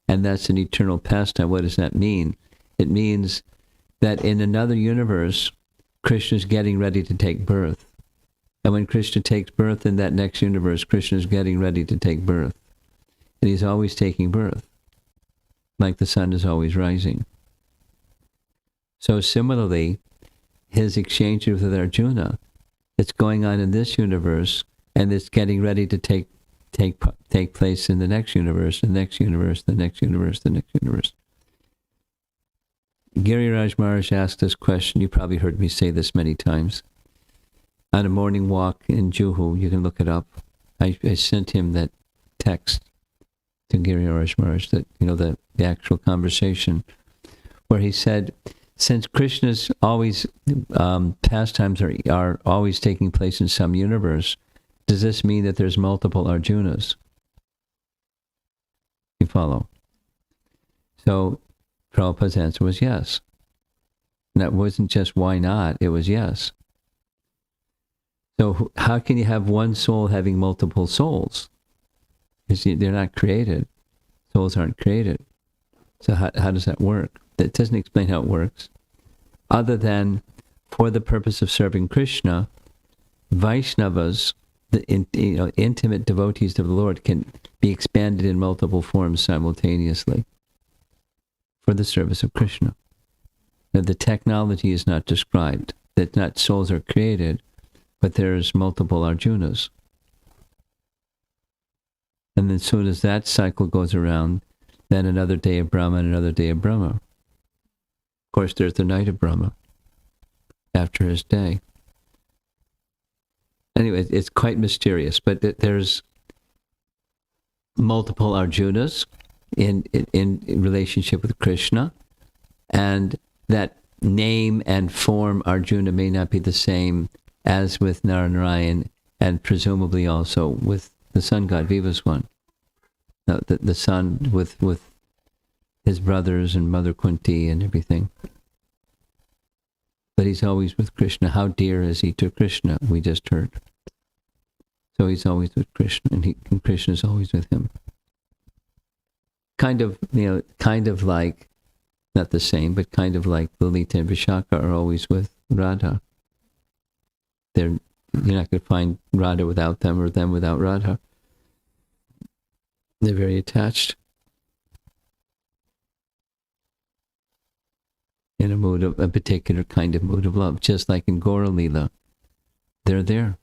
and that's an eternal pastime. What does that mean? It means that in another universe, Krishna's getting ready to take birth. And when Krishna takes birth in that next universe, Krishna's getting ready to take birth. And he's always taking birth, like the sun is always rising. So similarly, his exchange with Arjuna, it's going on in this universe, and it's getting ready to take place in the next universe, the next universe, the next universe, the next universe. Giriraj Maharaj asked this question. You probably heard me say this many times. On a morning walk in Juhu, you can look it up. I sent him that text to Giriraj Maharaj, that the actual conversation, where he said, since Krishna's always pastimes are always taking place in some universe, does this mean that there's multiple Arjunas? You follow? So Prabhupada's answer was yes. And that wasn't just why not, it was yes. So how can you have one soul having multiple souls? Because they're not created. Souls aren't created. So how does that work? That doesn't explain how it works. Other than for the purpose of serving Krishna, Vaishnavas, the intimate devotees of the Lord, can be expanded in multiple forms simultaneously for the service of Krishna. Now, the technology is not described, that not souls are created, but there's multiple Arjunas. And then as soon as that cycle goes around, then another day of Brahma and another day of Brahma. Of course, there's the night of Brahma after his day. Anyway, it's quite mysterious, but there's multiple Arjunas in relationship with Krishna, and that name and form Arjuna may not be the same as with Narayan, and presumably also with the sun god Vivaswan. The son with his brothers and Mother Kunti and everything. But he's always with Krishna. How dear is he to Krishna? We just heard. So he's always with Krishna, and Krishna is always with him. Kind of like, not the same, but kind of like Lalita and Vishaka are always with Radha. You're not going to find Radha without them, or them without Radha. They're very attached. In a particular kind of mood of love, just like in Gaura Leela. They're there.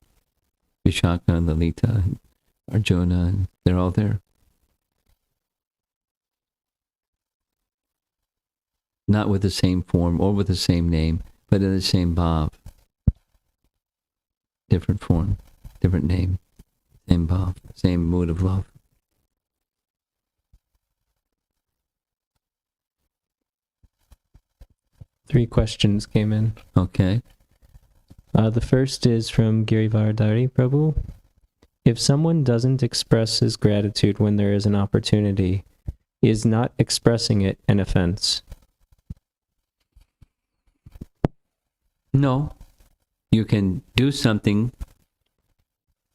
Vishaka and Lalita and Arjuna, and they're all there. Not with the same form or with the same name, but in the same bhav. Different form, different name, same bhav, same mood of love. Three questions came in. Okay. The first is from Girivardhari Prabhu. If someone doesn't express his gratitude when there is an opportunity, is not expressing it an offense? No. You can do something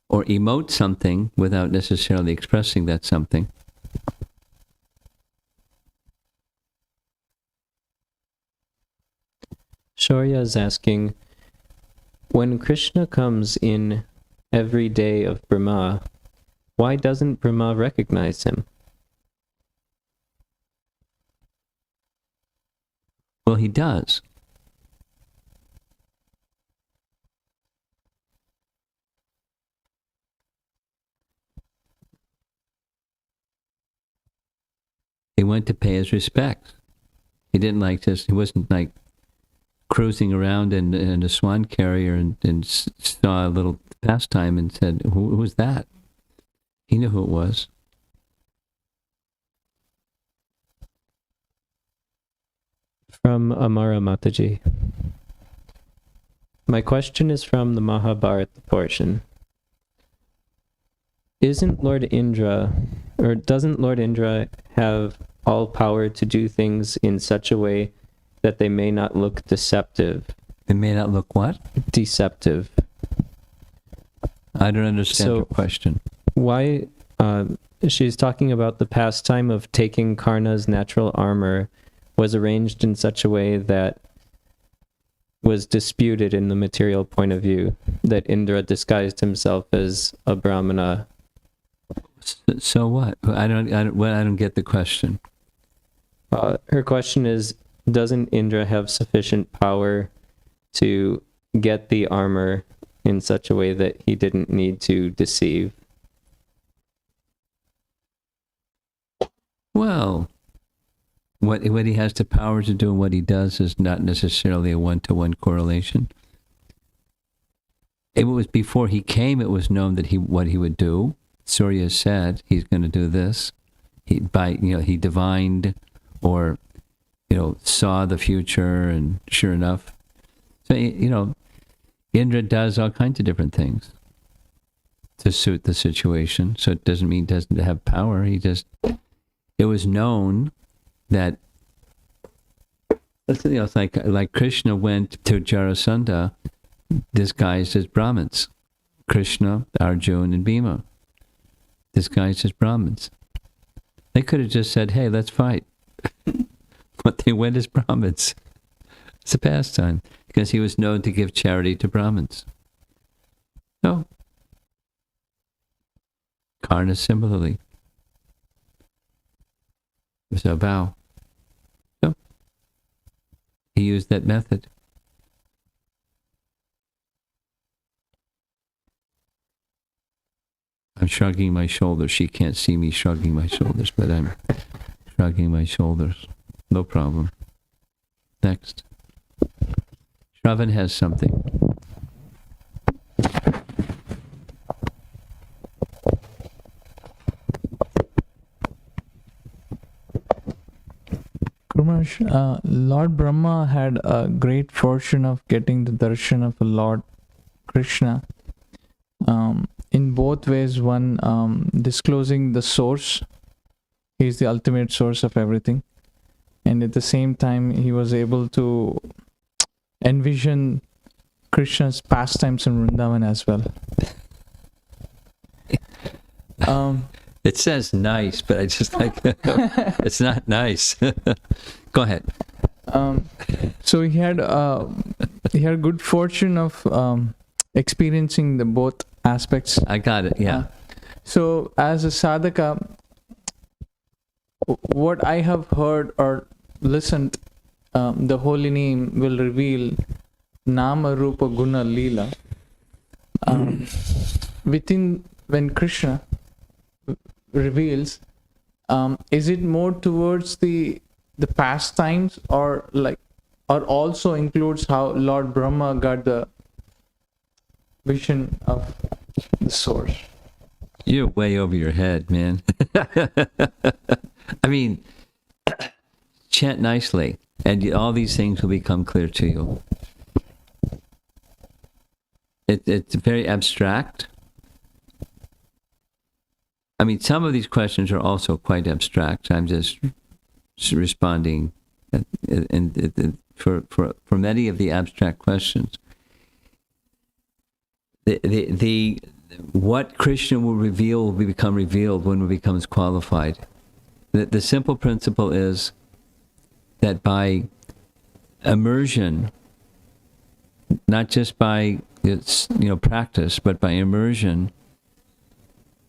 or emote something without necessarily expressing that something. Shaurya is asking, when Krishna comes in every day of Brahma, why doesn't Brahma recognize him? Well, he does. He went to pay his respects. He didn't he wasn't like cruising around in a swan carrier and saw a little pastime and said, who was that? He knew who it was. From Amara Mataji. My question is from the Mahabharat portion. Doesn't Lord Indra have all power to do things in such a way that they may not look deceptive? It may not look what? Deceptive. I don't understand your question. Why, she's talking about the pastime of taking Karna's natural armor was arranged in such a way that was disputed in the material point of view, that Indra disguised himself as a Brahmana. So what? I don't get the question. Her question is, doesn't Indra have sufficient power to get the armor in such a way that he didn't need to deceive? Well, what he has the power to do and what he does is not necessarily a one-to-one correlation. It was before he came, it was known that what he would do. Surya said he's going to do this. He divined or saw the future, and sure enough. So Indra does all kinds of different things to suit the situation. So it doesn't mean he doesn't have power. It was known that it's like Krishna went to Jarasandha disguised as Brahmins. Krishna, Arjuna, and Bhima disguised as Brahmins. They could have just said, "Hey, let's fight," but they went as Brahmins. It's a pastime because he was known to give charity to Brahmins. So, Karna similarly. It was a vow. So, he used that method. I'm shrugging my shoulders. She can't see me shrugging my shoulders, but I'm shrugging my shoulders. No problem. Next. Shravan has something. Gurumaharaj, Lord Brahma had a great fortune of getting the darshan of Lord Krishna. In both ways, one disclosing the source, he is the ultimate source of everything, and at the same time he was able to envision Krishna's pastimes in Vrindavan as well. It says nice, but I just like it's not nice. Go ahead. So he had good fortune of experiencing the both aspects. I got it. Yeah. So as a sadhaka, what I have heard or listened, the holy name will reveal Nama Rupa Guna Leela. Within when Krishna reveals, is it more towards the pastimes or also includes how Lord Brahma got the vision of the source? You're way over your head, man. I mean, chant nicely, and all these things will become clear to you. It's very abstract. I mean, some of these questions are also quite abstract. I'm just responding, and for many of the abstract questions. The what Krishna will reveal will become revealed when it becomes qualified. The simple principle is that by immersion, not just by practice, but by immersion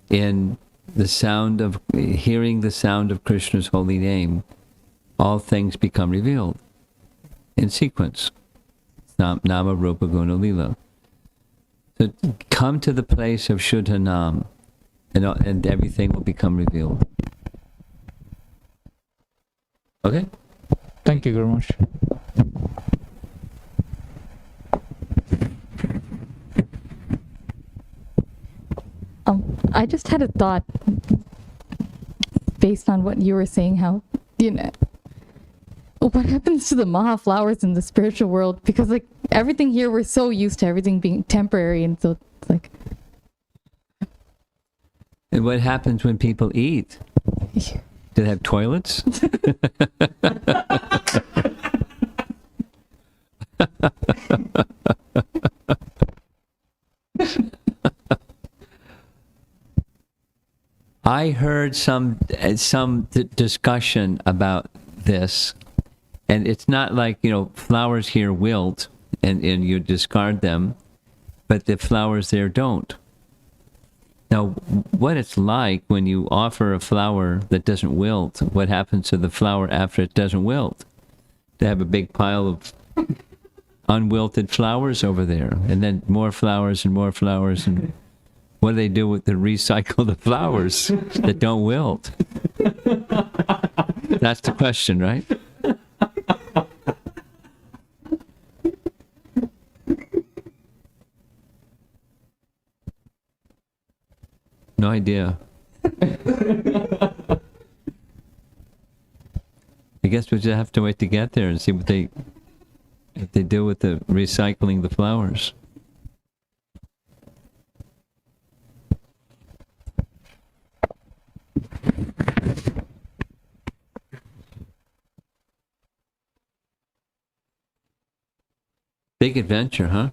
in the sound of hearing the sound of Krishna's holy name, all things become revealed in sequence. Nama Rupa Guna Lila. So come to the place of Shuddha Nam, and everything will become revealed. Okay? Thank you very much. I just had a thought based on what you were saying, how, what happens to the Maha flowers in the spiritual world? Because like everything here, we're so used to everything being temporary, and so it's like. And what happens when people eat? Do they have toilets? I heard some discussion about this, and it's not like, flowers here wilt and you discard them, but the flowers there don't. Now, what it's like when you offer a flower that doesn't wilt, what happens to the flower after it doesn't wilt? They have a big pile of unwilted flowers over there, and then more flowers and more flowers, and what do they do with the recycle the flowers that don't wilt? That's the question, right? No idea. I guess we just have to wait to get there and see what they do with the recycling the flowers. Big adventure, huh?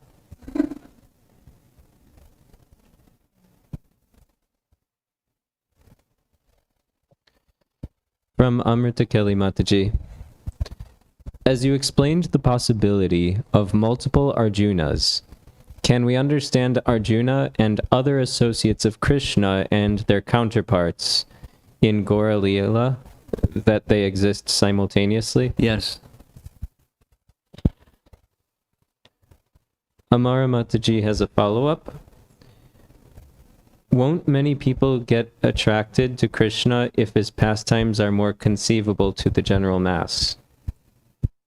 From Amrita Kelly Mataji. As you explained the possibility of multiple Arjunas, can we understand Arjuna and other associates of Krishna and their counterparts in Gaura Leela, that they exist simultaneously? Yes. Amara Mataji has a follow-up. Won't many people get attracted to Krishna if his pastimes are more conceivable to the general mass?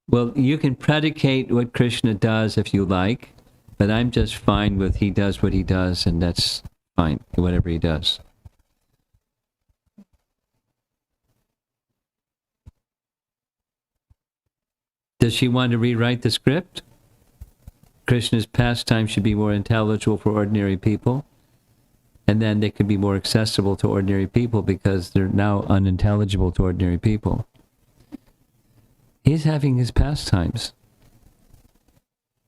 Well, you can predicate what Krishna does if you like, but I'm just fine with he does what he does, and that's fine, whatever he does. Does she want to rewrite the script? Krishna's pastime should be more intelligible for ordinary people, and then they could be more accessible to ordinary people because they're now unintelligible to ordinary people. He's having his pastimes,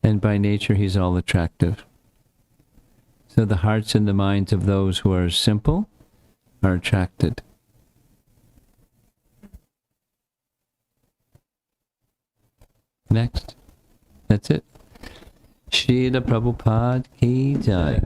and by nature he's all attractive. So the hearts and the minds of those who are simple are attracted. Next. That's it. Srila Prabhupada ki jai.